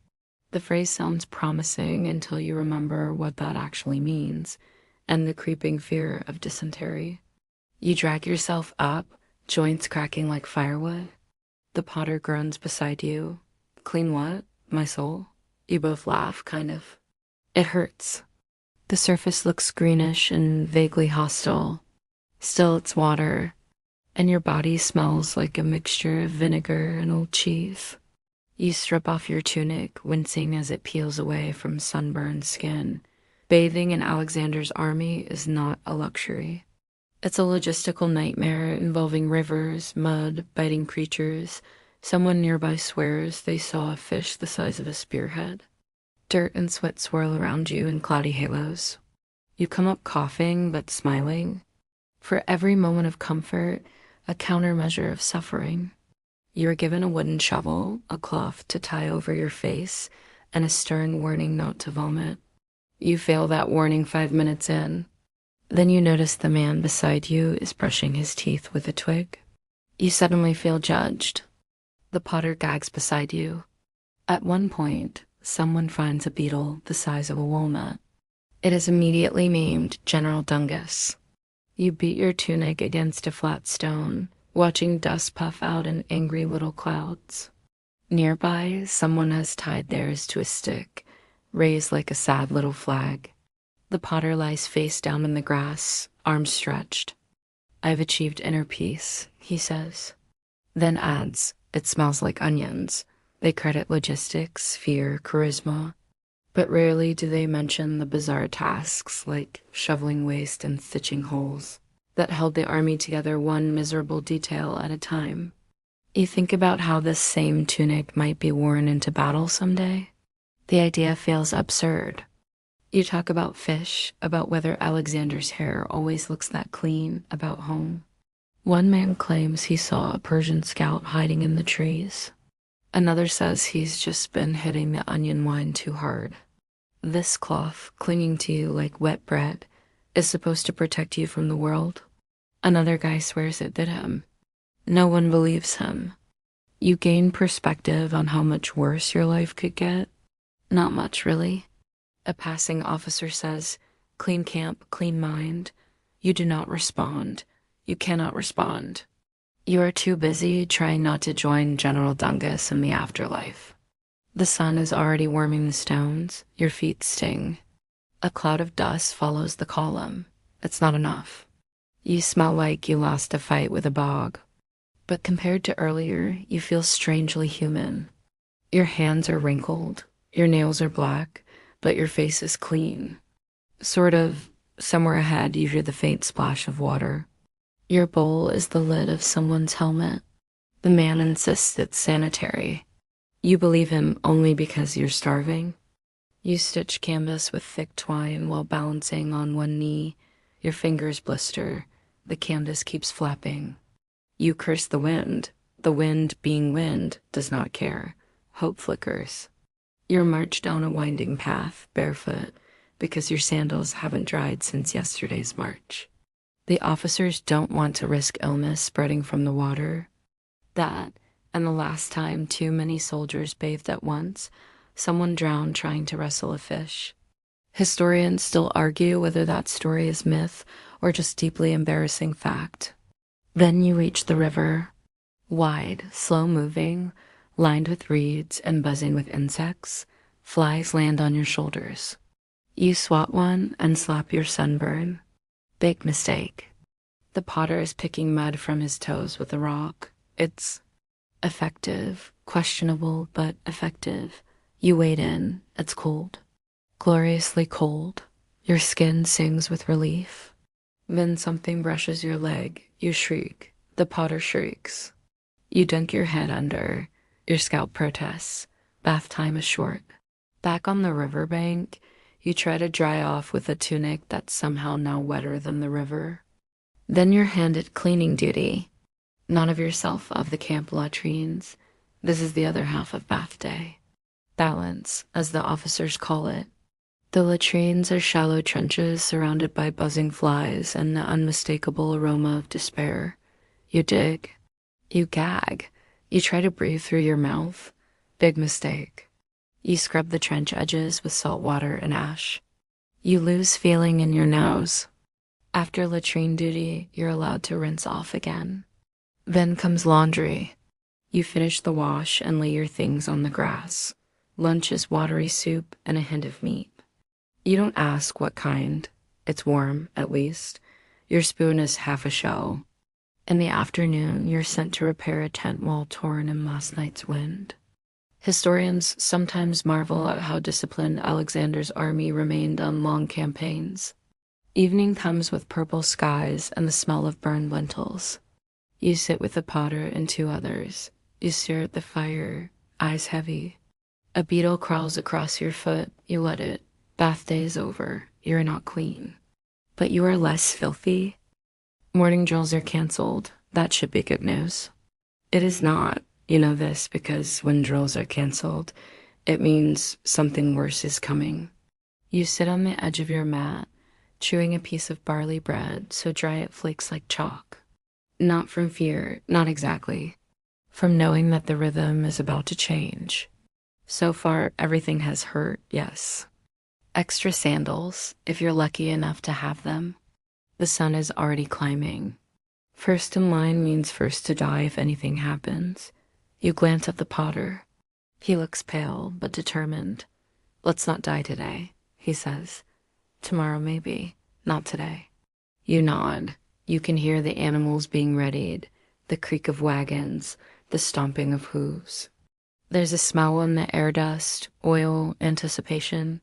The phrase sounds promising until you remember what that actually means, and the creeping fear of dysentery. You drag yourself up, joints cracking like firewood. The potter groans beside you. Clean what? My soul? You both laugh, kind of. It hurts. The surface looks greenish and vaguely hostile. Still, it's water, and your body smells like a mixture of vinegar and old cheese. You strip off your tunic, wincing as it peels away from sunburned skin. Bathing in Alexander's army is not a luxury. It's a logistical nightmare involving rivers, mud, biting creatures. Someone nearby swears they saw a fish the size of a spearhead. Dirt and sweat swirl around you in cloudy halos. You come up coughing but smiling. For every moment of comfort, a countermeasure of suffering. You are given a wooden shovel, a cloth to tie over your face, and a stern warning note to vomit. You fail that warning 5 minutes in. Then you notice the man beside you is brushing his teeth with a twig. You suddenly feel judged. The potter gags beside you. At one point, someone finds a beetle the size of a walnut. It is immediately named General Dungus. You beat your tunic against a flat stone, watching dust puff out in angry little clouds. Nearby, someone has tied theirs to a stick, raised like a sad little flag. The potter lies face down in the grass, arms stretched. I've achieved inner peace, he says. Then adds, it smells like onions. They credit logistics, fear, charisma, but rarely do they mention the bizarre tasks like shoveling waste and stitching holes that held the army together one miserable detail at a time. You think about how this same tunic might be worn into battle someday. The idea feels absurd. You talk about fish, about whether Alexander's hair always looks that clean, about home. One man claims he saw a Persian scout hiding in the trees. Another says he's just been hitting the onion wine too hard. This cloth, clinging to you like wet bread, is supposed to protect you from the world. Another guy swears it did him. No one believes him. You gain perspective on how much worse your life could get. Not much, really. A passing officer says, "Clean camp, clean mind." You do not respond. You cannot respond. You are too busy trying not to join General Dungus in the afterlife. The sun is already warming the stones. Your feet sting. A cloud of dust follows the column. It's not enough. You smell like you lost a fight with a bog. But compared to earlier, you feel strangely human. Your hands are wrinkled. Your nails are black, but your face is clean. Sort of, somewhere ahead, you hear the faint splash of water. Your bowl is the lid of someone's helmet. The man insists it's sanitary. You believe him only because you're starving. You stitch canvas with thick twine while balancing on one knee. Your fingers blister. The canvas keeps flapping. You curse the wind. The wind, being wind, does not care. Hope flickers. You march down a winding path, barefoot, because your sandals haven't dried since yesterday's march. The officers don't want to risk illness spreading from the water. That, and the last time too many soldiers bathed at once, someone drowned trying to wrestle a fish. Historians still argue whether that story is myth or just deeply embarrassing fact. Then you reach the river, wide, slow-moving, lined with reeds and buzzing with insects. Flies land on your shoulders. You swat one and slap your sunburn. Big mistake. The potter is picking mud from his toes with a rock. It's effective, questionable, but effective. You wade in. It's cold. Gloriously cold. Your skin sings with relief. Then something brushes your leg. You shriek. The potter shrieks. You dunk your head under. Your scalp protests. Bath time is short. Back on the riverbank, you try to dry off with a tunic that's somehow now wetter than the river. Then you're handed cleaning duty. Not of yourself, of the camp latrines. This is the other half of bath day. Balance, as the officers call it. The latrines are shallow trenches surrounded by buzzing flies and the unmistakable aroma of despair. You dig. You gag. You try to breathe through your mouth. Big mistake. You scrub the trench edges with salt water and ash. You lose feeling in your nose. After latrine duty, you're allowed to rinse off again. Then comes laundry. You finish the wash and lay your things on the grass. Lunch is watery soup and a hint of meat. You don't ask what kind. It's warm, at least. Your spoon is half a shell. In the afternoon, you're sent to repair a tent wall torn in last night's wind. Historians sometimes marvel at how disciplined Alexander's army remained on long campaigns. Evening comes with purple skies and the smell of burned lentils. You sit with the potter and two others. You stare at the fire, eyes heavy. A beetle crawls across your foot. You let it. Bath day is over. You're not clean. But you are less filthy. Morning drills are canceled. That should be good news. It is not. You know this because when drills are canceled, it means something worse is coming. You sit on the edge of your mat, chewing a piece of barley bread so dry it flakes like chalk. Not from fear, not exactly. From knowing that the rhythm is about to change. So far, everything has hurt, yes. Extra sandals, if you're lucky enough to have them. The sun is already climbing. First in line means first to die if anything happens. You glance at the potter. He looks pale, but determined. "Let's not die today," he says. "Tomorrow maybe, not today." You nod. You can hear the animals being readied, the creak of wagons, the stomping of hooves. There's a smell in the air dust, oil, anticipation.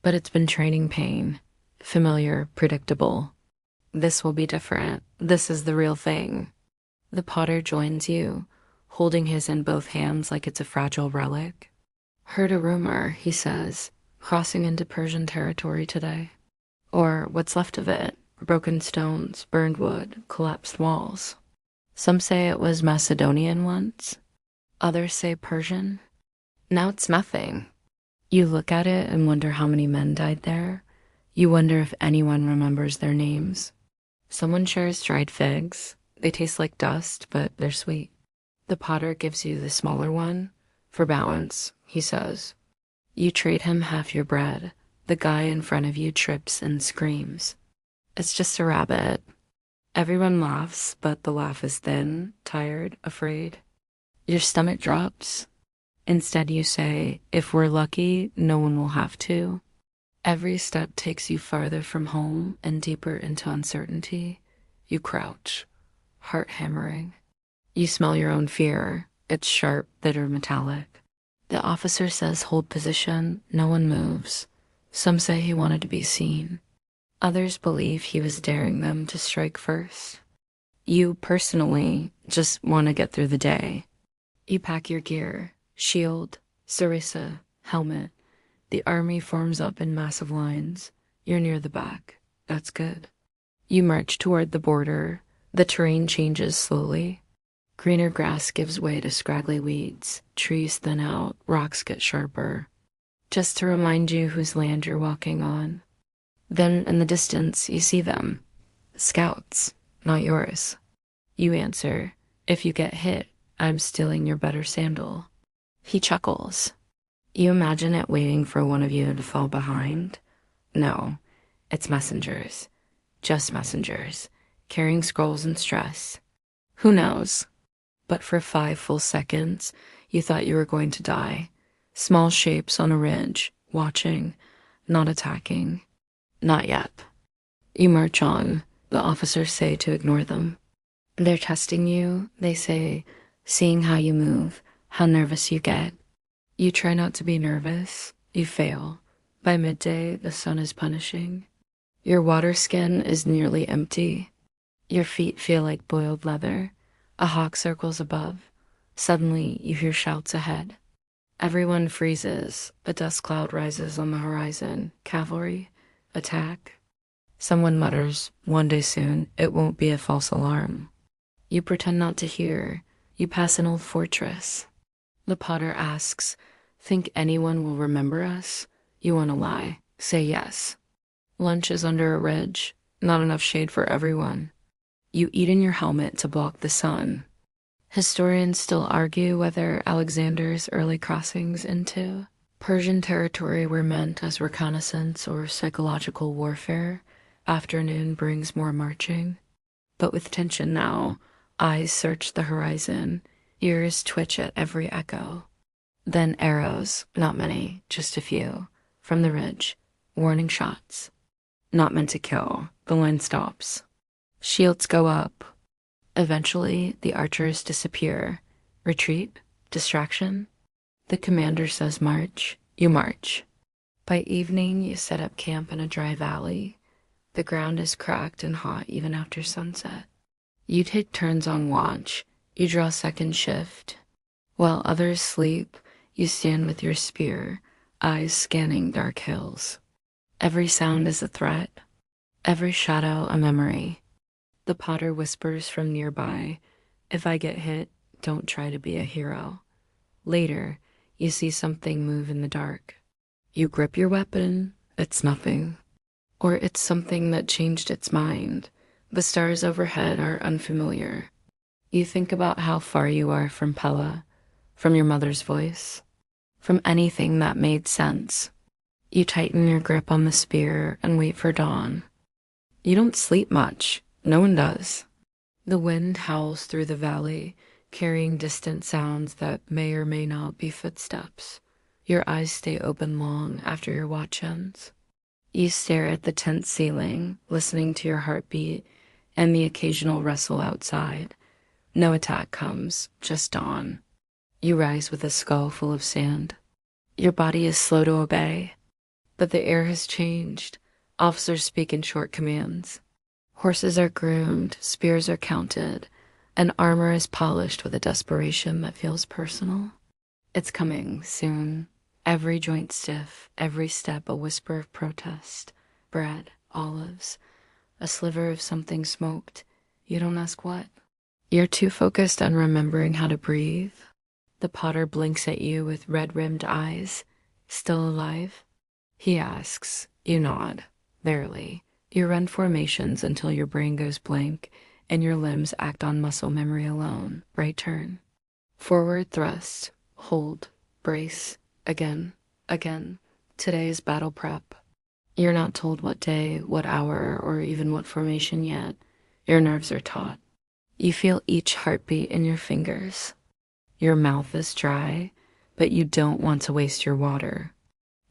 But it's been training pain. Familiar, predictable. This will be different. This is the real thing. The potter joins you, holding his in both hands like it's a fragile relic. "Heard a rumor," he says, "crossing into Persian territory today. Or what's left of it. Broken stones, burned wood, collapsed walls. Some say it was Macedonian once. Others say Persian. Now it's nothing." You look at it and wonder how many men died there. You wonder if anyone remembers their names. Someone shares dried figs. They taste like dust, but they're sweet. The potter gives you the smaller one. For balance, he says. You trade him half your bread. The guy in front of you trips and screams. It's just a rabbit. Everyone laughs, but the laugh is thin, tired, afraid. Your stomach drops. Instead, you say, if we're lucky, no one will have to. Every step takes you farther from home and deeper into uncertainty. You crouch, heart hammering. You smell your own fear. It's sharp, bitter, metallic. The officer says hold position. No one moves. Some say he wanted to be seen. Others believe he was daring them to strike first. You personally just want to get through the day. You pack your gear, shield, sarissa, helmet. The army forms up in massive lines. You're near the back. That's good. You march toward the border. The terrain changes slowly. Greener grass gives way to scraggly weeds. Trees thin out. Rocks get sharper. Just to remind you whose land you're walking on. Then in the distance, you see them. Scouts, not yours. You answer, if you get hit, I'm stealing your better sandal. He chuckles. You imagine it waiting for one of you to fall behind? No, it's messengers. Just messengers, carrying scrolls and stress. Who knows? But for 5 full seconds, you thought you were going to die. Small shapes on a ridge, watching, not attacking. Not yet. You march on. The officers say to ignore them. They're testing you, they say, seeing how you move, how nervous you get. You try not to be nervous. You fail. By midday, the sun is punishing. Your water skin is nearly empty. Your feet feel like boiled leather. A hawk circles above. Suddenly, you hear shouts ahead. Everyone freezes. A dust cloud rises on the horizon. Cavalry. Attack. Someone mutters, one day soon, it won't be a false alarm. You pretend not to hear. You pass an old fortress. The potter asks, think anyone will remember us? You want to lie. Say yes. Lunch is under a ridge. Not enough shade for everyone. You eat in your helmet to block the sun. Historians still argue whether Alexander's early crossings into Persian territory were meant as reconnaissance or psychological warfare. Afternoon brings more marching. But with tension now, eyes search the horizon, ears twitch at every echo. Then arrows, not many, just a few, from the ridge, warning shots. Not meant to kill, the line stops. Shields go up. Eventually, the archers disappear. Retreat? Distraction? The commander says march. You march. By evening, you set up camp in a dry valley. The ground is cracked and hot even after sunset. You take turns on watch. You draw second shift. While others sleep, you stand with your spear, eyes scanning dark hills. Every sound is a threat. Every shadow a memory. The potter whispers from nearby, if I get hit, don't try to be a hero. Later, you see something move in the dark. You grip your weapon, it's nothing. Or it's something that changed its mind. The stars overhead are unfamiliar. You think about how far you are from Pella, from your mother's voice, from anything that made sense. You tighten your grip on the spear and wait for dawn. You don't sleep much. No one does. The wind howls through the valley, carrying distant sounds that may or may not be footsteps. Your eyes stay open long after your watch ends. You stare at the tent ceiling, listening to your heartbeat and the occasional rustle outside. No attack comes, just dawn. You rise with a skull full of sand. Your body is slow to obey, but the air has changed. Officers speak in short commands. Horses are groomed, spears are counted, and armor is polished with a desperation that feels personal. It's coming soon. Every joint stiff, every step a whisper of protest. Bread, olives, a sliver of something smoked. You don't ask what. You're too focused on remembering how to breathe. The potter blinks at you with red-rimmed eyes. Still alive? He asks. You nod. Barely. You run formations until your brain goes blank, and your limbs act on muscle memory alone. Right turn. Forward thrust. Hold. Brace. Again. Again. Today's battle prep. You're not told what day, what hour, or even what formation yet. Your nerves are taut. You feel each heartbeat in your fingers. Your mouth is dry, but you don't want to waste your water.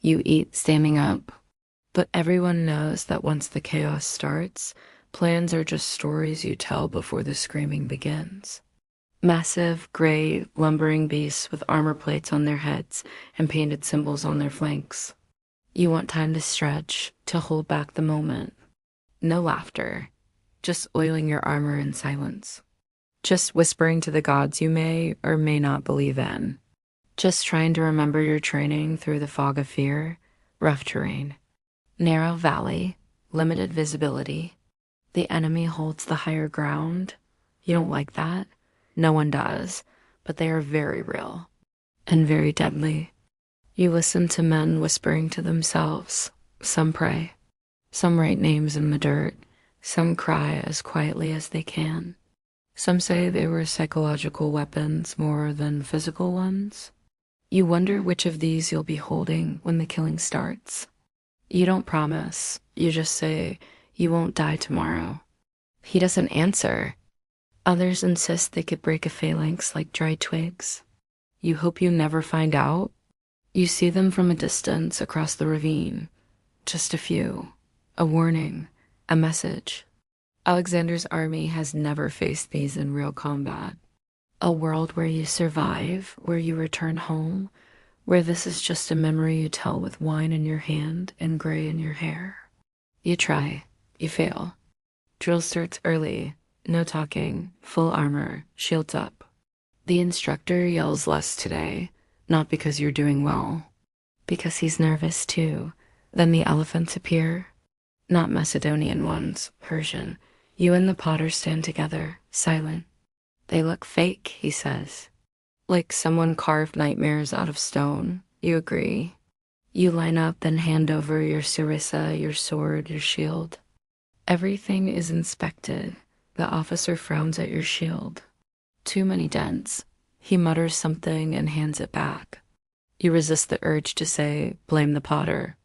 You eat standing up. But everyone knows that once the chaos starts, plans are just stories you tell before the screaming begins. Massive, gray, lumbering beasts with armor plates on their heads and painted symbols on their flanks. You want time to stretch, to hold back the moment. No laughter, just oiling your armor in silence. Just whispering to the gods you may or may not believe in. Just trying to remember your training through the fog of fear. Rough terrain. Narrow valley, limited visibility. The enemy holds the higher ground. You don't like that? No one does, but they are very real and very deadly. You listen to men whispering to themselves. Some pray. Some write names in the dirt. Some cry as quietly as they can. Some say they were psychological weapons more than physical ones. You wonder which of these you'll be holding when the killing starts. You don't promise. You just say, you won't die tomorrow. He doesn't answer. Others insist they could break a phalanx like dry twigs. You hope you never find out. You see them from a distance across the ravine. Just a few. A warning. A message. Alexander's army has never faced these in real combat. A world where you survive, where you return home, where this is just a memory you tell with wine in your hand and gray in your hair. You try. You fail. Drill starts early. No talking. Full armor. Shields up. The instructor yells less today, not because you're doing well, because he's nervous too. Then the elephants appear. Not Macedonian ones, Persian. You and the potter stand together, silent. They look fake, he says. Like someone carved nightmares out of stone. You agree. You line up, then hand over your sarissa, your sword, your shield. Everything is inspected. The officer frowns at your shield. Too many dents. He mutters something and hands it back. You resist the urge to say, blame the potter.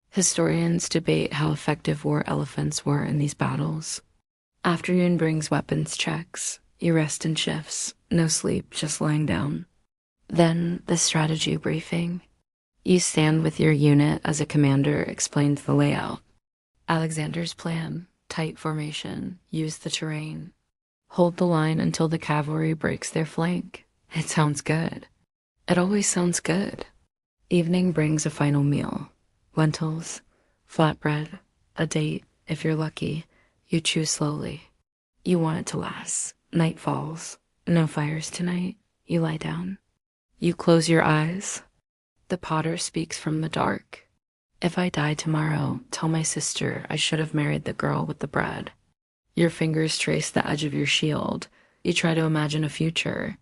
Historians debate how effective war elephants were in these battles. Afternoon brings weapons checks. You rest in shifts. No sleep, just lying down. Then the strategy briefing. You stand with your unit as a commander explains the layout. Alexander's plan. Tight formation. Use the terrain. Hold the line until the cavalry breaks their flank. It sounds good. It always sounds good. Evening brings a final meal. Lentils, flatbread, a date, if you're lucky. You chew slowly. You want it to last. Night falls. No fires tonight. You lie down. You close your eyes. The potter speaks from the dark. If I die tomorrow, tell my sister I should have married the girl with the bread. Your fingers trace the edge of your shield. You try to imagine a future.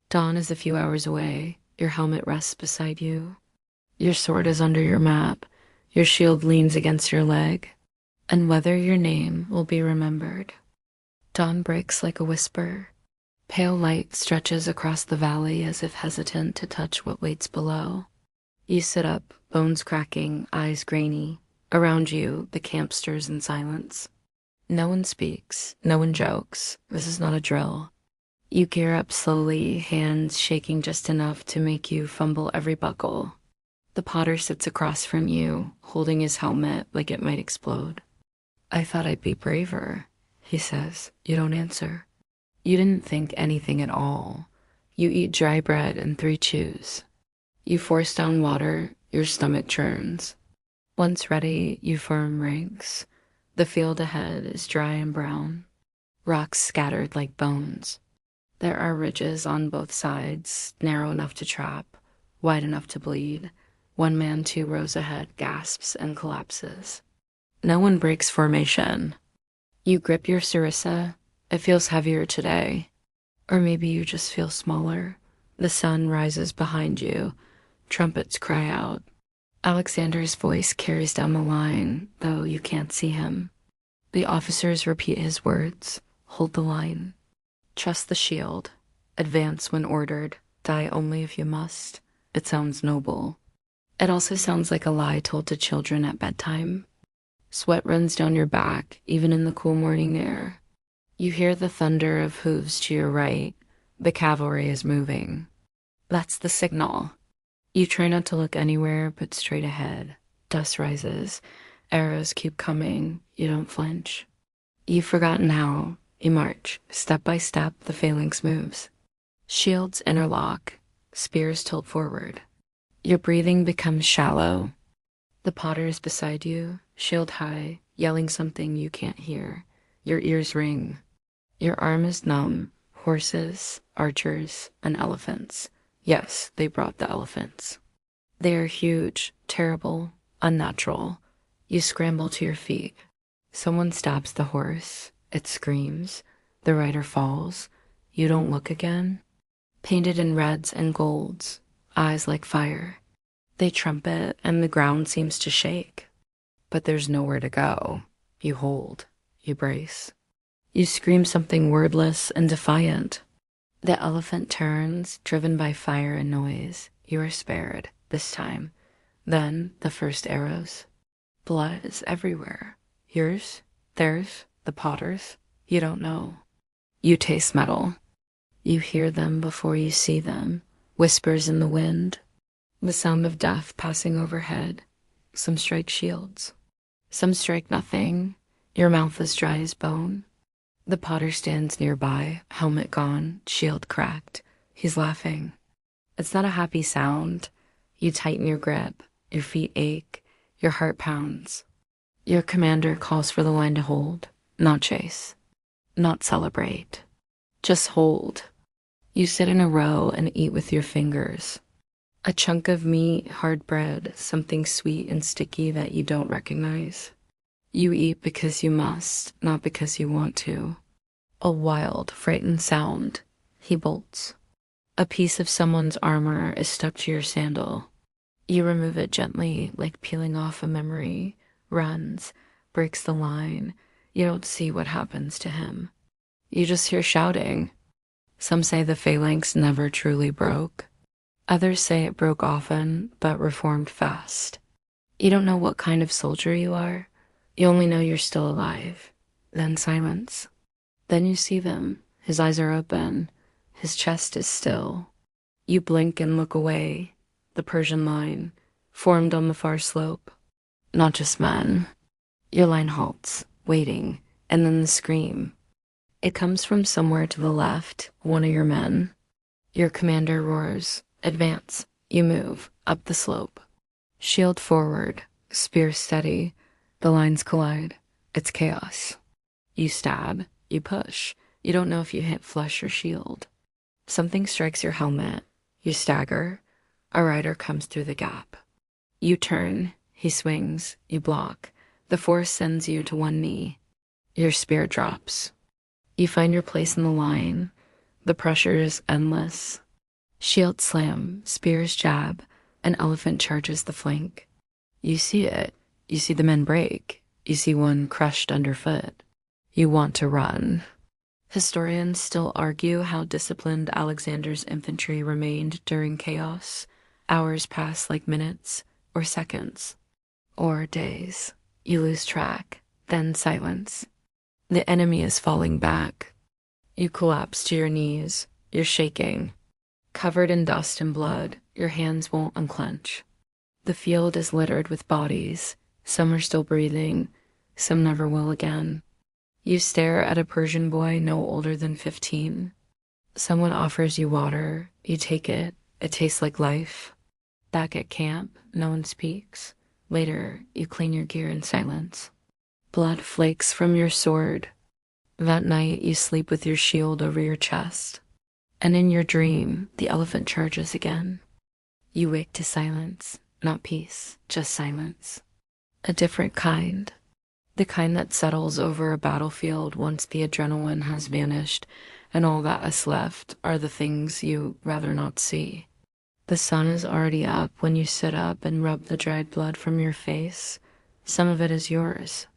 Dawn is a few hours away. Your helmet rests beside you. Your sword is under your map. Your shield leans against your leg. And whether your name will be remembered. Dawn breaks like a whisper. Pale light stretches across the valley as if hesitant to touch what waits below. You sit up, bones cracking, eyes grainy. Around you, the camp stirs in silence. No one speaks, no one jokes. This is not a drill. You gear up slowly, hands shaking just enough to make you fumble every buckle. The potter sits across from you, holding his helmet like it might explode. I thought I'd be braver, he says. You don't answer. You didn't think anything at all. You eat dry bread and 3 chews. You force down water, your stomach churns. Once ready, you form ranks. The field ahead is dry and brown. Rocks scattered like bones. There are ridges on both sides, narrow enough to trap, wide enough to bleed. One man 2 rows ahead gasps and collapses. No one breaks formation. You grip your sarissa. It feels heavier today. Or maybe you just feel smaller. The sun rises behind you. Trumpets cry out. Alexander's voice carries down the line, though you can't see him. The officers repeat his words. Hold the line. Trust the shield. Advance when ordered. Die only if you must. It sounds noble. It also sounds like a lie told to children at bedtime. Sweat runs down your back, even in the cool morning air. You hear the thunder of hooves to your right. The cavalry is moving. That's the signal. You try not to look anywhere but straight ahead. Dust rises. Arrows keep coming. You don't flinch. You've forgotten how. You march. Step by step, the phalanx moves. Shields interlock. Spears tilt forward. Your breathing becomes shallow. The potter is beside you, shield high, yelling something you can't hear. Your ears ring. Your arm is numb. Horses, archers, and elephants. Yes, they brought the elephants. They are huge, terrible, unnatural. You scramble to your feet. Someone stabs the horse. It screams. The rider falls. You don't look again. Painted in reds and golds, eyes like fire. They trumpet and the ground seems to shake. But there's nowhere to go. You hold. You brace. You scream something wordless and defiant. The elephant turns, driven by fire and noise. You are spared, this time. Then, the first arrows. Blood is everywhere. Yours, theirs, the potter's. You don't know. You taste metal. You hear them before you see them. Whispers in the wind. The sound of death passing overhead. Some strike shields. Some strike nothing. Your mouth is dry as bone. The potter stands nearby, helmet gone, shield cracked. He's laughing. It's not a happy sound. You tighten your grip. Your feet ache. Your heart pounds. Your commander calls for the line to hold, not chase, not celebrate. Just hold. You sit in a row and eat with your fingers. A chunk of meat, hard bread, something sweet and sticky that you don't recognize. You eat because you must, not because you want to. A wild, frightened sound. He bolts. A piece of someone's armor is stuck to your sandal. You remove it gently, like peeling off a memory. Runs, breaks the line. You don't see what happens to him. You just hear shouting. Some say the phalanx never truly broke. Others say it broke often, but reformed fast. You don't know what kind of soldier you are. You only know you're still alive. Then silence. Then you see them. His eyes are open. His chest is still. You blink and look away. The Persian line, formed on the far slope. Not just men. Your line halts, waiting, and then the scream. It comes from somewhere to the left, one of your men. Your commander roars, advance. You move, up the slope. Shield forward, spear steady. The lines collide. It's chaos. You stab, you push. You don't know if you hit flesh or shield. Something strikes your helmet. You stagger. A rider comes through the gap. You turn. He swings. You block. The force sends you to one knee. Your spear drops. You find your place in the line. The pressure is endless. Shield slam, spears jab. An elephant charges the flank. You see it. You see the men break. You see one crushed underfoot. You want to run. Historians still argue how disciplined Alexander's infantry remained during chaos. Hours pass like minutes, or seconds, or days. You lose track, then silence. The enemy is falling back. You collapse to your knees. You're shaking. Covered in dust and blood, your hands won't unclench. The field is littered with bodies. Some are still breathing. Some never will again. You stare at a Persian boy no older than 15. Someone offers you water. You take it. It tastes like life. Back at camp, no one speaks. Later, you clean your gear in silence. Blood flakes from your sword. That night, you sleep with your shield over your chest. And in your dream, the elephant charges again. You wake to silence, not peace, just silence. A different kind. The kind that settles over a battlefield once the adrenaline has vanished, and all that is left are the things you rather not see. The sun is already up when you sit up and rub the dried blood from your face. Some of it is yours.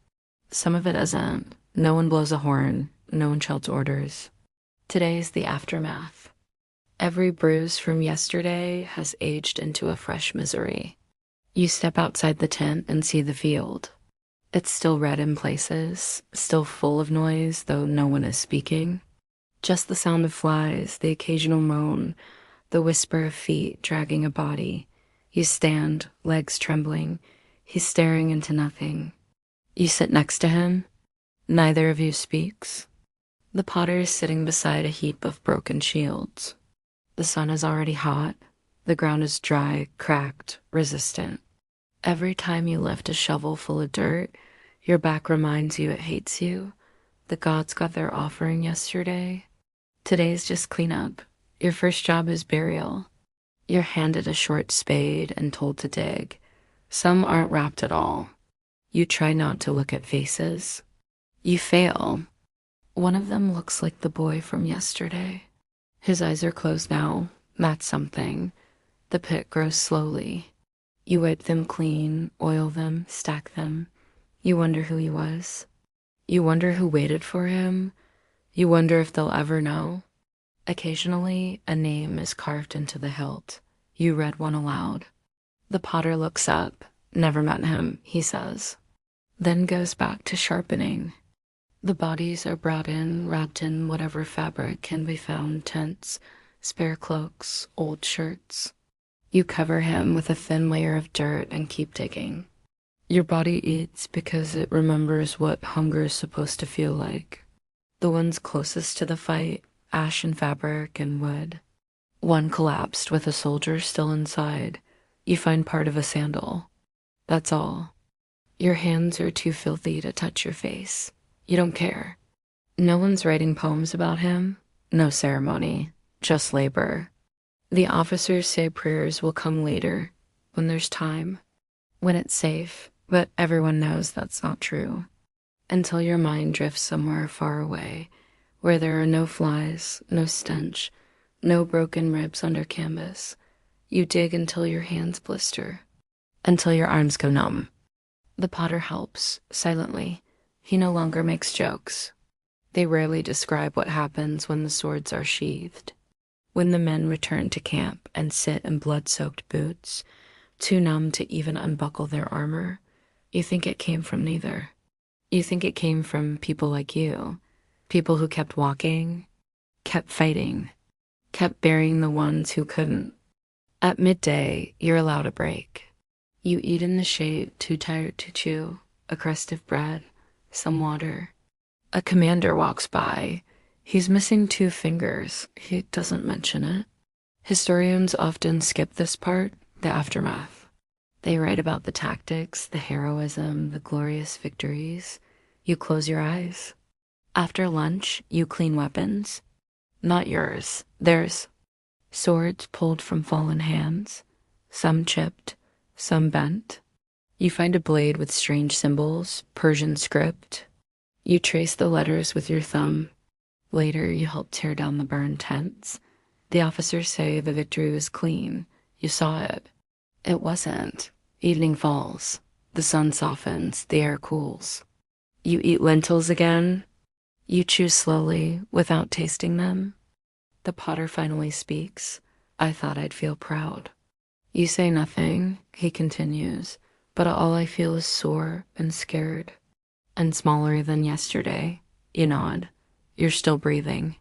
Some of it isn't. No one blows a horn. no one shouts orders. Today is the aftermath. Every bruise from yesterday has aged into a fresh misery. You step outside the tent and see the field. It's still red in places, still full of noise, though no one is speaking. Just the sound of flies, the occasional moan, the whisper of feet dragging a body. You stand, legs trembling. He's staring into nothing. You sit next to him. Neither of you speaks. The potter is sitting beside a heap of broken shields. The sun is already hot. The ground is dry, cracked, resistant. Every time you lift a shovel full of dirt, your back reminds you it hates you. The gods got their offering yesterday. Today's just cleanup. Your first job is burial. You're handed a short spade and told to dig. Some aren't wrapped at all. You try not to look at faces. You fail. One of them looks like the boy from yesterday. His eyes are closed now. That's something. The pit grows slowly. You wipe them clean, oil them, stack them. You wonder who he was. You wonder who waited for him. You wonder if they'll ever know. Occasionally, a name is carved into the hilt. You read one aloud. The potter looks up. Never met him, he says. Then goes back to sharpening. The bodies are brought in, wrapped in whatever fabric can be found, tents, spare cloaks, old shirts. You cover him with a thin layer of dirt and keep digging. Your body eats because it remembers what hunger is supposed to feel like. The ones closest to the fight, ash and fabric and wood. One collapsed with a soldier still inside. You find part of a sandal. That's all. Your hands are too filthy to touch your face. You don't care. No one's writing poems about him. No ceremony. Just labor. The officers say prayers will come later, when there's time, when it's safe, but everyone knows that's not true. Until your mind drifts somewhere far away, where there are no flies, no stench, no broken ribs under canvas. You dig until your hands blister, until your arms go numb. The potter helps, silently. He no longer makes jokes. They rarely describe what happens when the swords are sheathed. When the men return to camp and sit in blood-soaked boots, too numb to even unbuckle their armor, you think it came from neither. You think it came from people like you, people who kept walking, kept fighting, kept burying the ones who couldn't. At midday, you're allowed a break. You eat in the shade, too tired to chew, a crust of bread, some water. A commander walks by. He's missing 2 fingers. He doesn't mention it. Historians often skip this part, the aftermath. They write about the tactics, the heroism, the glorious victories. You close your eyes. After lunch, you clean weapons. Not yours, theirs. Swords pulled from fallen hands, some chipped, some bent. You find a blade with strange symbols, Persian script. You trace the letters with your thumb. Later, you help tear down the burned tents. The officers say the victory was clean. You saw it. It wasn't. Evening falls. The sun softens. The air cools. You eat lentils again. You chew slowly, without tasting them. The potter finally speaks. I thought I'd feel proud. You say nothing, he continues, but all I feel is sore and scared. And smaller than yesterday. You nod. You're still breathing.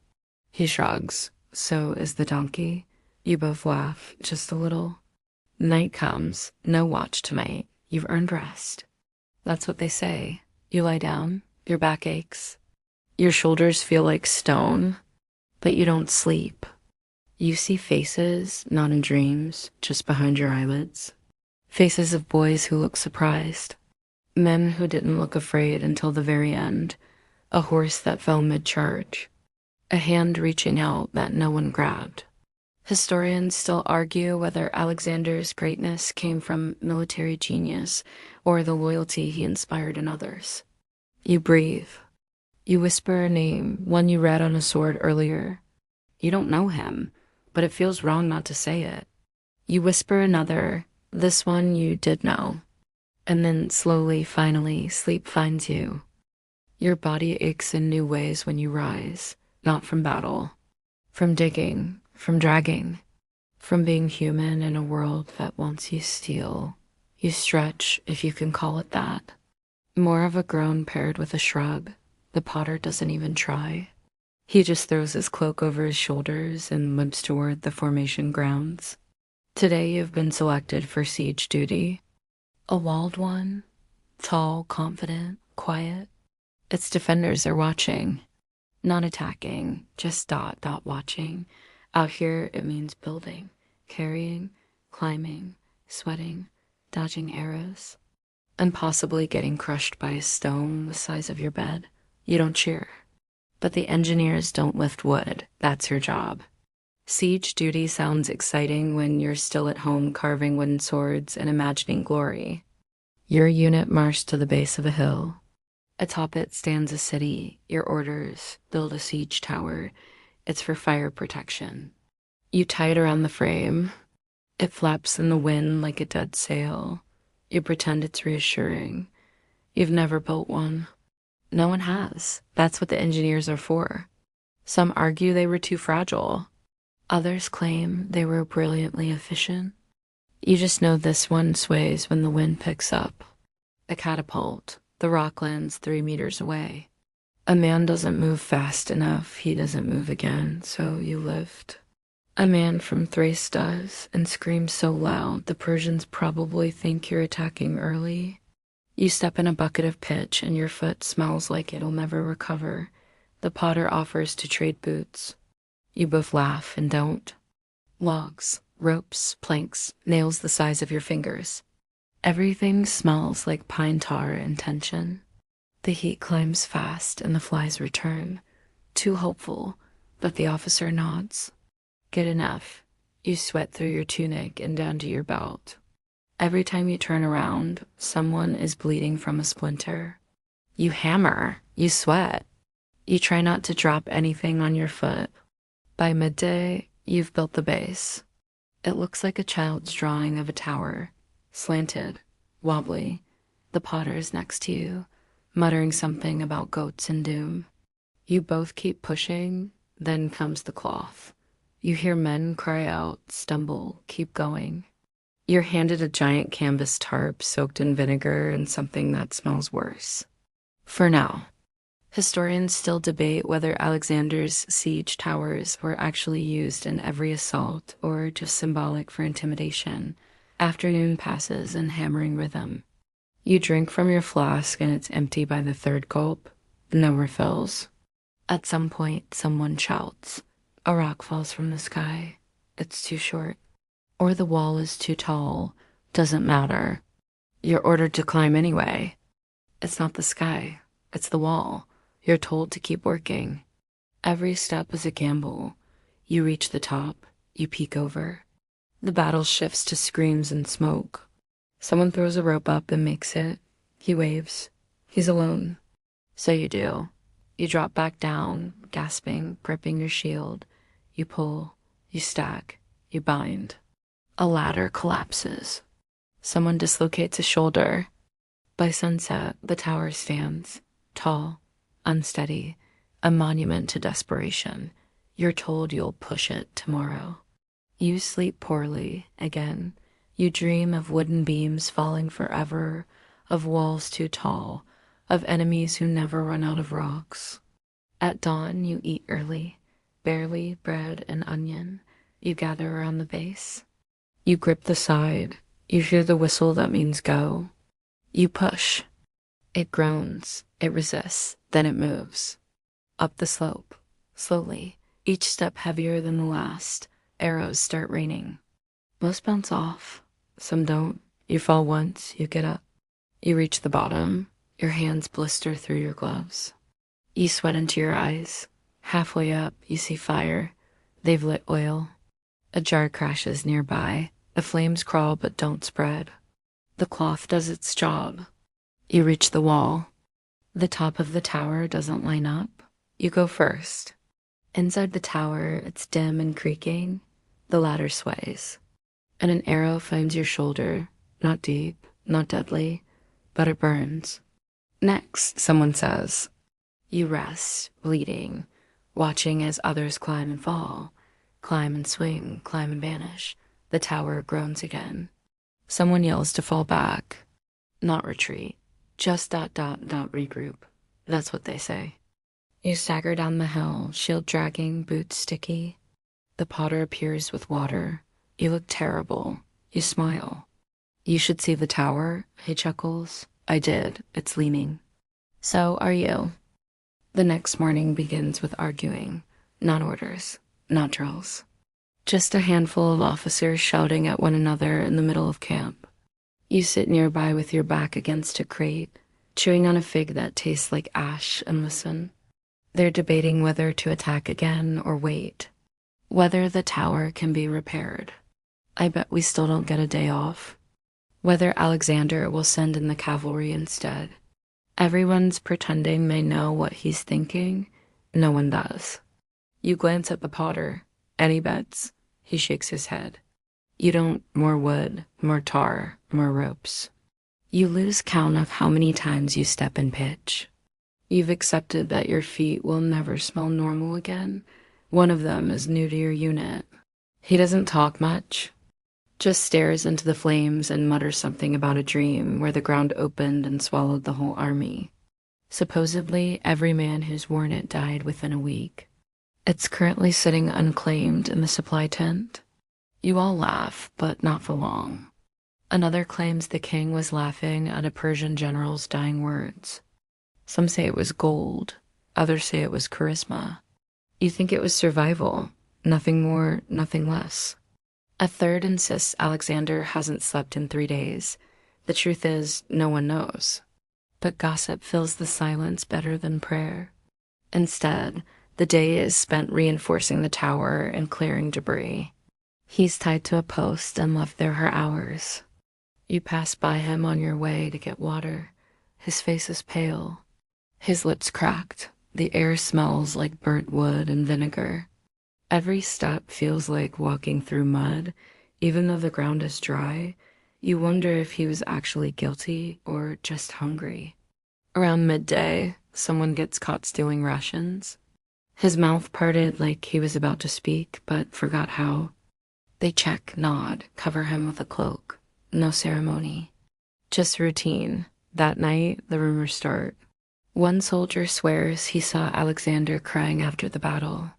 He shrugs. So is the donkey. You both laugh, just a little. Night comes. No watch tonight. You've earned rest. That's what they say. You lie down. Your back aches. Your shoulders feel like stone. But you don't sleep. You see faces, not in dreams, just behind your eyelids. Faces of boys who look surprised. Men who didn't look afraid until the very end. A horse that fell mid-charge. A hand reaching out that no one grabbed. Historians still argue whether Alexander's greatness came from military genius or the loyalty he inspired in others. You breathe. You whisper a name, one you read on a sword earlier. You don't know him, but it feels wrong not to say it. You whisper another, this one you did know. And then slowly, finally, sleep finds you. Your body aches in new ways when you rise, not from battle, from digging, from dragging, from being human in a world that wants you steel. You stretch, if you can call it that. More of a groan paired with a shrug. The potter doesn't even try. He just throws his cloak over his shoulders and limps toward the formation grounds. Today you've been selected for siege duty. A walled one, tall, confident, quiet. Its defenders are watching, not attacking, just watching. Out here, it means building, carrying, climbing, sweating, dodging arrows, and possibly getting crushed by a stone the size of your bed. You don't cheer. But the engineers don't lift wood. That's your job. Siege duty sounds exciting when you're still at home carving wooden swords and imagining glory. Your unit marched to the base of a hill. Atop it stands a city. Your orders: build a siege tower. It's for fire protection. You tie it around the frame. It flaps in the wind like a dead sail. You pretend it's reassuring. You've never built one. No one has. That's what the engineers are for. Some argue they were too fragile. Others claim they were brilliantly efficient. You just know this one sways when the wind picks up. A catapult. The rock lands 3 meters away. A man doesn't move fast enough. He doesn't move again, so you lift. A man from Thrace does, and screams so loud the Persians probably think you're attacking early. You step in a bucket of pitch and your foot smells like it'll never recover. The potter offers to trade boots. You both laugh and don't. Logs, ropes, planks, nails the size of your fingers. Everything smells like pine tar and tension. The heat climbs fast and the flies return. Too hopeful, but the officer nods. Good enough. You sweat through your tunic and down to your belt. Every time you turn around, someone is bleeding from a splinter. You hammer. You sweat. You try not to drop anything on your foot. By midday, you've built the base. It looks like a child's drawing of a tower. Slanted, wobbly. The potter is next to you, muttering something about goats and doom. You both keep pushing, then comes the cloth. You hear men cry out, stumble, keep going. You're handed a giant canvas tarp soaked in vinegar and something that smells worse. For now. Historians still debate whether Alexander's siege towers were actually used in every assault or just symbolic for intimidation. Afternoon passes in hammering rhythm. You drink from your flask and it's empty by the 3rd gulp. No refills. At some point, someone shouts. A rock falls from the sky. It's too short. Or the wall is too tall. Doesn't matter. You're ordered to climb anyway. It's not the sky. It's the wall. You're told to keep working. Every step is a gamble. You reach the top. You peek over. The battle shifts to screams and smoke. Someone throws a rope up and makes it. He waves. He's alone. So you do. You drop back down, gasping, gripping your shield. You pull. You stack. You bind. A ladder collapses. Someone dislocates a shoulder. By sunset, the tower stands, tall, unsteady, a monument to desperation. You're told you'll push it tomorrow. You sleep poorly again. You dream of wooden beams falling forever, of walls too tall, of enemies who never run out of rocks. At dawn, you eat early, barely bread and onion. You gather around the base. You grip the side. You hear the whistle that means go. You push. It groans. It resists. Then it moves. Up the slope. Slowly. Each step heavier than the last. Arrows start raining. Most bounce off. Some don't. You fall once. You get up. You reach the bottom. Your hands blister through your gloves. You sweat into your eyes. Halfway up, you see fire. They've lit oil. A jar crashes nearby. The flames crawl but don't spread. The cloth does its job. You reach the wall. The top of the tower doesn't line up. You go first. Inside the tower, it's dim and creaking. The ladder sways. And an arrow finds your shoulder. Not deep, not deadly, but it burns. Next, someone says. You rest, bleeding, watching as others climb and fall, climb and swing, climb and vanish. The tower groans again. Someone yells to fall back, not retreat, just regroup. That's what they say. You stagger down the hill, shield dragging, boots sticky. The potter appears with water. You look terrible. You smile. You should see the tower, he chuckles. I did. It's leaning. So are you. The next morning begins with arguing, not orders, not drills. Just a handful of officers shouting at one another in the middle of camp. You sit nearby with your back against a crate, chewing on a fig that tastes like ash, and listen. They're debating whether to attack again or wait, whether the tower can be repaired. I bet we still don't get a day off. Whether Alexander will send in the cavalry instead. Everyone's pretending they know what he's thinking. No one does. You glance at the potter. Any bets? He shakes his head. You don't. More wood, more tar, more ropes. You lose count of how many times you step in pitch. You've accepted that your feet will never smell normal again. One of them is new to your unit. He doesn't talk much, just stares into the flames and mutters something about a dream where the ground opened and swallowed the whole army. Supposedly, every man who's worn it died within a week. It's currently sitting unclaimed in the supply tent. You all laugh, but not for long. Another claims the king was laughing at a Persian general's dying words. Some say it was gold. Others say it was charisma. You think it was survival. Nothing more, nothing less. A third insists Alexander hasn't slept in 3 days. The truth is, no one knows. But gossip fills the silence better than prayer. Instead, the day is spent reinforcing the tower and clearing debris. He's tied to a post and left there for hours. You pass by him on your way to get water. His face is pale. His lips cracked. The air smells like burnt wood and vinegar. Every step feels like walking through mud. Even though the ground is dry, you wonder if he was actually guilty or just hungry. Around midday, someone gets caught stealing rations. His mouth parted like he was about to speak, but forgot how. They check, nod, cover him with a cloak. No ceremony. Just routine. That night, the rumors start. One soldier swears he saw Alexander crying after the battle.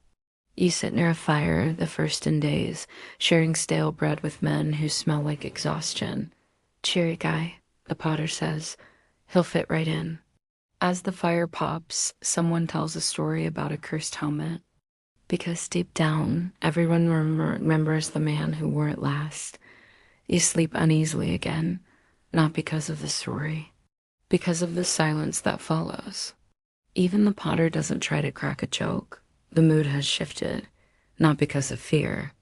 You sit near a fire, the first in days, sharing stale bread with men who smell like exhaustion. Cheery guy, the potter says. He'll fit right in. As the fire pops, someone tells a story about a cursed helmet. Because deep down, everyone remembers the man who wore it last. You sleep uneasily again, not because of the story, because of the silence that follows. Even the potter doesn't try to crack a joke. The mood has shifted, not because of fear,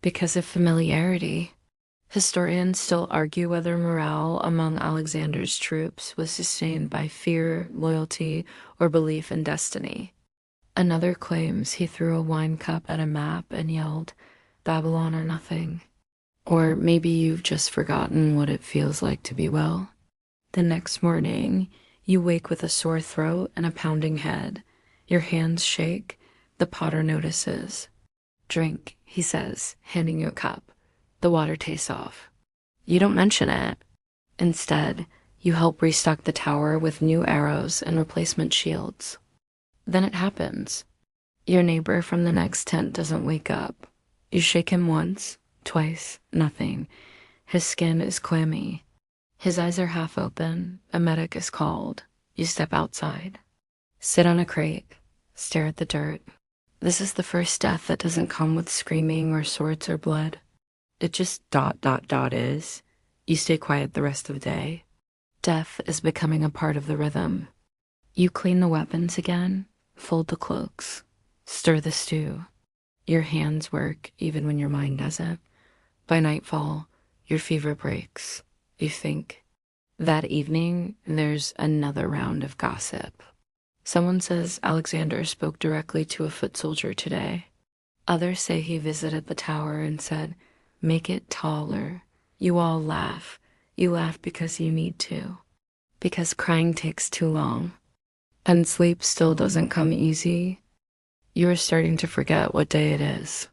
because of familiarity. Historians still argue whether morale among Alexander's troops was sustained by fear, loyalty, or belief in destiny. Another claims he threw a wine cup at a map and yelled, "Babylon or nothing." Or maybe you've just forgotten what it feels like to be well. The next morning, you wake with a sore throat and a pounding head. Your hands shake. The potter notices. Drink, he says, handing you a cup. The water tastes off. You don't mention it. Instead, you help restock the tower with new arrows and replacement shields. Then it happens. Your neighbor from the next tent doesn't wake up. You shake him once, twice, nothing. His skin is clammy. His eyes are half open. A medic is called. You step outside. Sit on a crate. Stare at the dirt. This is the first death that doesn't come with screaming or swords or blood. It just is. You stay quiet the rest of the day. Death is becoming a part of the rhythm. You clean the weapons again, fold the cloaks, stir the stew. Your hands work even when your mind doesn't. By nightfall, your fever breaks. You think. That evening, there's another round of gossip. Someone says Alexander spoke directly to a foot soldier today. Others say he visited the tower and said, "Make it taller." You all laugh. You laugh because you need to. Because crying takes too long. And sleep still doesn't come easy. You are starting to forget what day it is.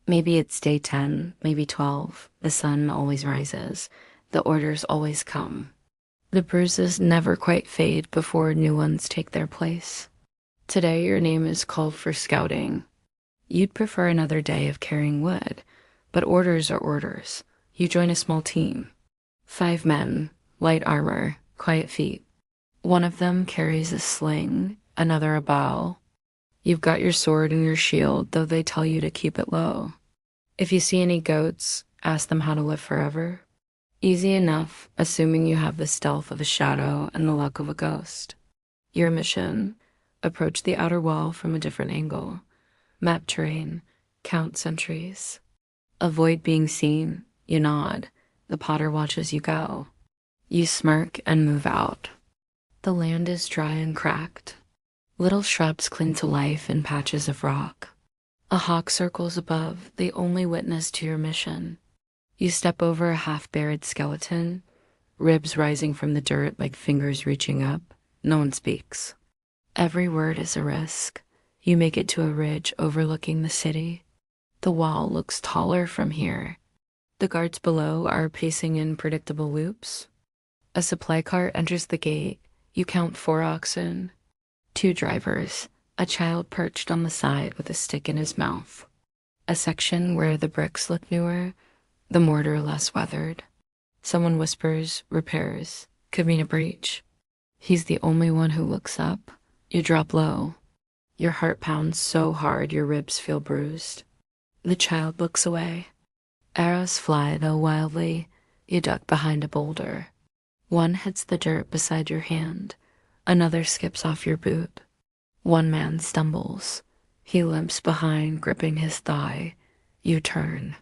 Maybe it's day 10, maybe 12. The sun always rises. The orders always come. The bruises never quite fade before new ones take their place. Today your name is called for scouting. You'd prefer another day of carrying wood, but orders are orders. You join a small team. 5 men, light armor, quiet feet. One of them carries a sling, another a bow. You've got your sword and your shield, though they tell you to keep it low. If you see any goats, ask them how to live forever. Easy enough, assuming you have the stealth of a shadow and the luck of a ghost. Your mission: approach the outer wall from a different angle. Map terrain, count sentries. Avoid being seen. You nod. The potter watches you go. You smirk and move out. The land is dry and cracked. Little shrubs cling to life in patches of rock. A hawk circles above, the only witness to your mission. You step over a half-buried skeleton, ribs rising from the dirt like fingers reaching up. No one speaks. Every word is a risk. You make it to a ridge overlooking the city. The wall looks taller from here. The guards below are pacing in predictable loops. A supply cart enters the gate. You count 4 oxen, 2 drivers, a child perched on the side with a stick in his mouth. A section where the bricks look newer, the mortar less weathered. Someone whispers, repairs, could mean a breach. He's the only one who looks up. You drop low. Your heart pounds so hard your ribs feel bruised. The child looks away. Arrows fly, though wildly. You duck behind a boulder. One hits the dirt beside your hand. Another skips off your boot. One man stumbles. He limps behind, gripping his thigh. You turn.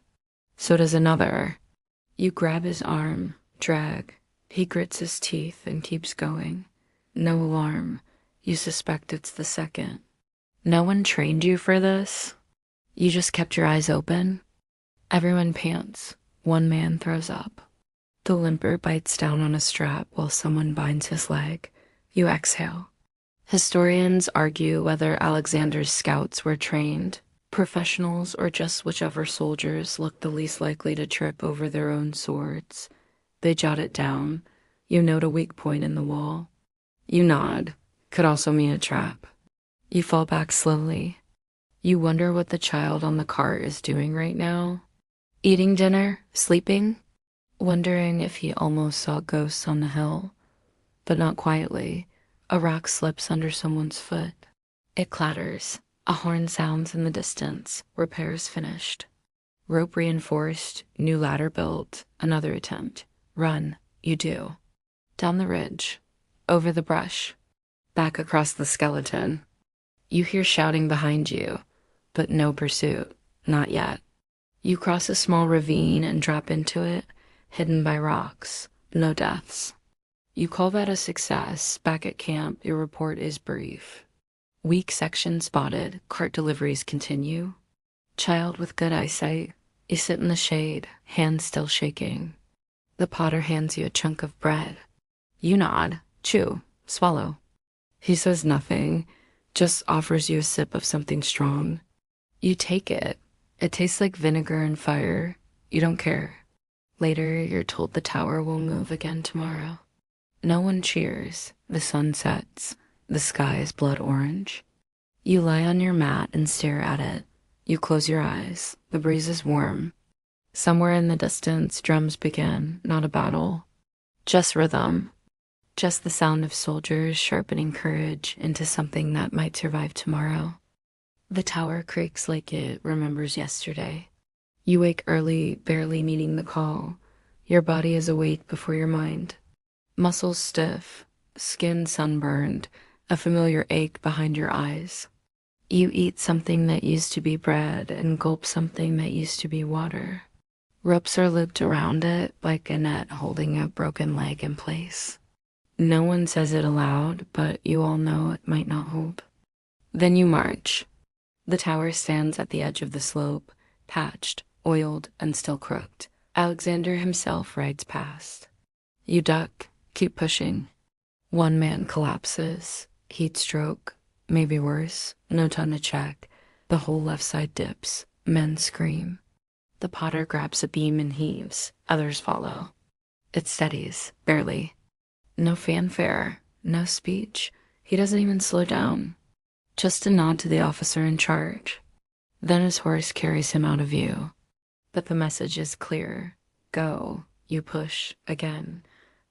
So does another. You grab his arm, drag. He grits his teeth and keeps going. No alarm. You suspect it's the second. No one trained you for this. You just kept your eyes open. Everyone pants. One man throws up. The limper bites down on a strap while someone binds his leg. You exhale. Historians argue whether Alexander's scouts were trained, professionals, or just whichever soldiers looked the least likely to trip over their own swords. They jot it down. You note a weak point in the wall. You nod. Could also mean a trap. You fall back slowly. You wonder what the child on the cart is doing right now. Eating dinner, sleeping, wondering if he almost saw ghosts on the hill. But not quietly. A rock slips under someone's foot. It clatters. A horn sounds in the distance. Repairs finished. Rope reinforced, new ladder built, another attempt. Run, you do. Down the ridge, over the brush, back across the skeleton. You hear shouting behind you, but no pursuit, not yet. You cross a small ravine and drop into it, hidden by rocks. No deaths. You call that a success. Back at camp, your report is brief. Weak section spotted, cart deliveries continue. Child with good eyesight. You sit in the shade, hands still shaking. The potter hands you a chunk of bread. You nod, chew, swallow. He says nothing, just offers you a sip of something strong. You take it. It tastes like vinegar and fire. You don't care. Later, you're told the tower will move again tomorrow. No one cheers. The sun sets. The sky is blood orange. You lie on your mat and stare at it. You close your eyes. The breeze is warm. Somewhere in the distance, drums begin, not a battle. Just rhythm. Just the sound of soldiers sharpening courage into something that might survive tomorrow. The tower creaks like it remembers yesterday. You wake early, barely meeting the call. Your body is awake before your mind. Muscles stiff, skin sunburned, a familiar ache behind your eyes. You eat something that used to be bread and gulp something that used to be water. Ropes are looped around it like a net holding a broken leg in place. No one says it aloud, but you all know it might not hold. Then you march. The tower stands at the edge of the slope, patched, oiled, and still crooked. Alexander himself rides past. You duck, keep pushing. One man collapses. Heat stroke, maybe worse, no time to check. The whole left side dips. Men scream. The potter grabs a beam and heaves. Others follow. It steadies, barely. No fanfare, no speech. He doesn't even slow down. Just a nod to the officer in charge. Then his horse carries him out of view. But the message is clear. Go. You push again.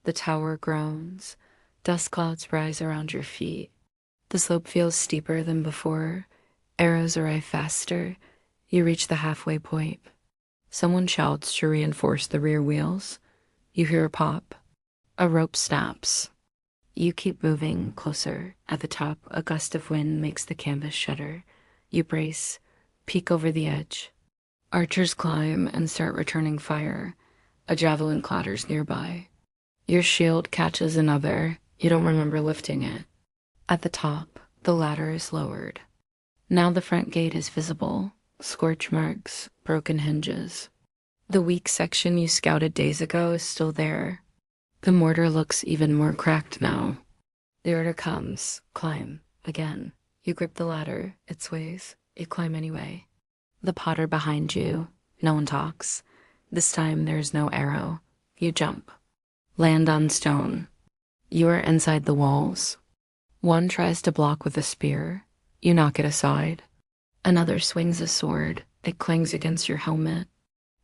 The tower groans. Dust clouds rise around your feet. The slope feels steeper than before. Arrows arrive faster. You reach the halfway point. Someone shouts to reinforce the rear wheels. You hear a pop. A rope snaps. You keep moving closer. At the top, a gust of wind makes the canvas shudder. You brace, peek over the edge. Archers climb and start returning fire. A javelin clatters nearby. Your shield catches another. You don't remember lifting it. At the top, the ladder is lowered. Now the front gate is visible. Scorch marks, broken hinges. The weak section you scouted days ago is still there. The mortar looks even more cracked now. The order comes. Climb. Again. You grip the ladder. It sways. You climb anyway. The potter behind you. No one talks. This time there's no arrow. You jump. Land on stone. You are inside the walls. One tries to block with a spear. You knock it aside. Another swings a sword. It clangs against your helmet.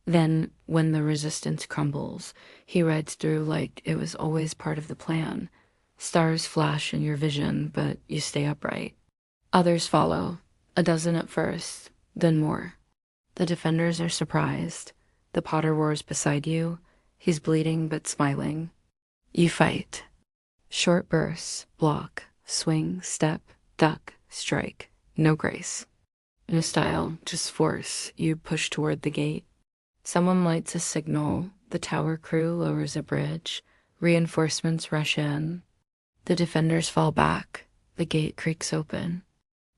Then, when the resistance crumbles, he rides through like it was always part of the plan. Stars flash in your vision, but you stay upright. Others follow. A dozen at first, then more. The defenders are surprised. The potter roars beside you. He's bleeding but smiling. You fight. Short bursts, block, swing, step, duck, strike. No grace. No style, just force. You push toward the gate. Someone lights a signal. The tower crew lowers a bridge. Reinforcements rush in. The defenders fall back. The gate creaks open.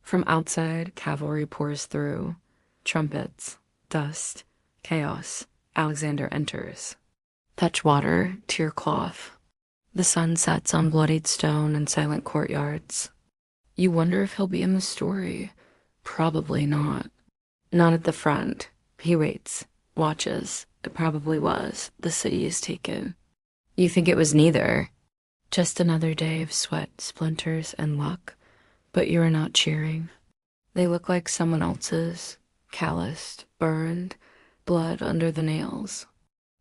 From outside, cavalry pours through. Trumpets, dust, chaos. Alexander enters. Touch water to your cloth. The sun sets on bloodied stone and silent courtyards. You wonder if he'll be in the story. Probably not. Not at the front. He waits. Watches. It probably was. The city is taken. You think it was neither. Just another day of sweat, splinters, and luck. But you are not cheering. They look like someone else's. Calloused, burned, blood under the nails.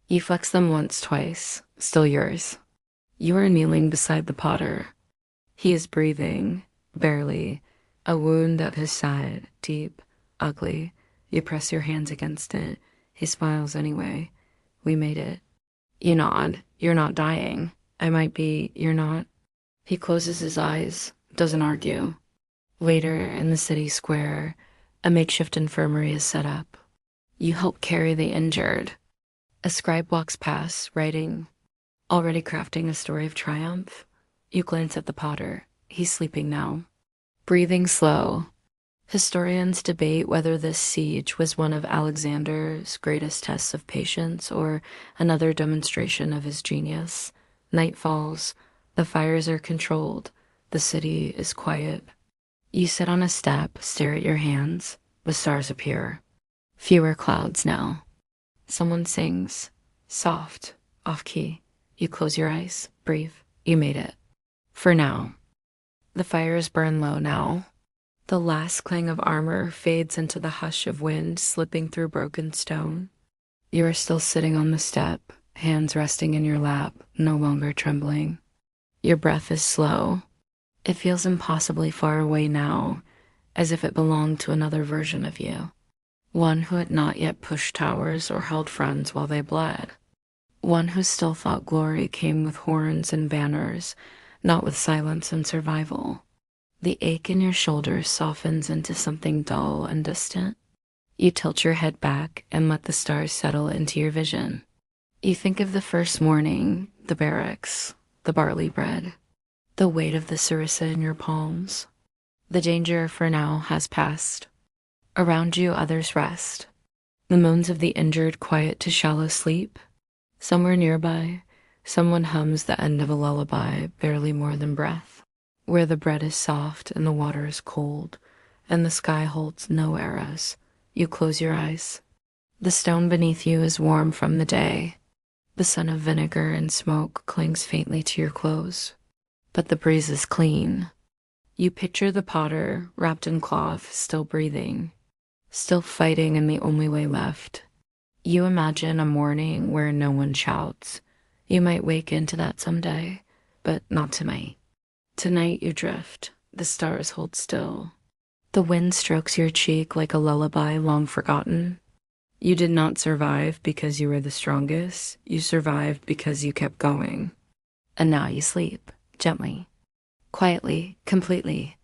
You flex them once, twice. Still yours. You are kneeling beside the potter. He is breathing. Barely. A wound at his side. Deep. Ugly. You press your hands against it. He smiles anyway. We made it. You nod. You're not dying. I might be. You're not. He closes his eyes. Doesn't argue. Later, in the city square, a makeshift infirmary is set up. You help carry the injured. A scribe walks past, writing, already crafting a story of triumph. You glance at the potter. He's sleeping now. Breathing slow. Historians debate whether this siege was one of Alexander's greatest tests of patience or another demonstration of his genius. Night falls. The fires are controlled. The city is quiet. You sit on a step, stare at your hands. The stars appear. Fewer clouds now. Someone sings. Soft. Off-key. You close your eyes. Breathe. You made it. For now. The fires burn low now. The last clang of armor fades into the hush of wind slipping through broken stone. You are still sitting on the step, hands resting in your lap, no longer trembling. Your breath is slow. It feels impossibly far away now, as if it belonged to another version of you. One who had not yet pushed towers or held friends while they bled. One who still thought glory came with horns and banners, not with silence and survival. The ache in your shoulders softens into something dull and distant. You tilt your head back and let the stars settle into your vision. You think of the first morning, the barracks, the barley bread, the weight of the sarissa in your palms. The danger for now has passed. Around you, others rest. The moans of the injured quiet to shallow sleep. Somewhere nearby, someone hums the end of a lullaby, barely more than breath. where the bread is soft and the water is cold, and the sky holds no arrows. You close your eyes. The stone beneath you is warm from the day. The scent of vinegar and smoke clings faintly to your clothes, but the breeze is clean. You picture the potter, wrapped in cloth, still breathing, still fighting in the only way left. You imagine a morning where no one shouts. You might wake into that someday, but not tonight. Tonight you drift. The stars hold still. The wind strokes your cheek like a lullaby long forgotten. You did not survive because you were the strongest. You survived because you kept going. And now you sleep, gently, quietly, completely.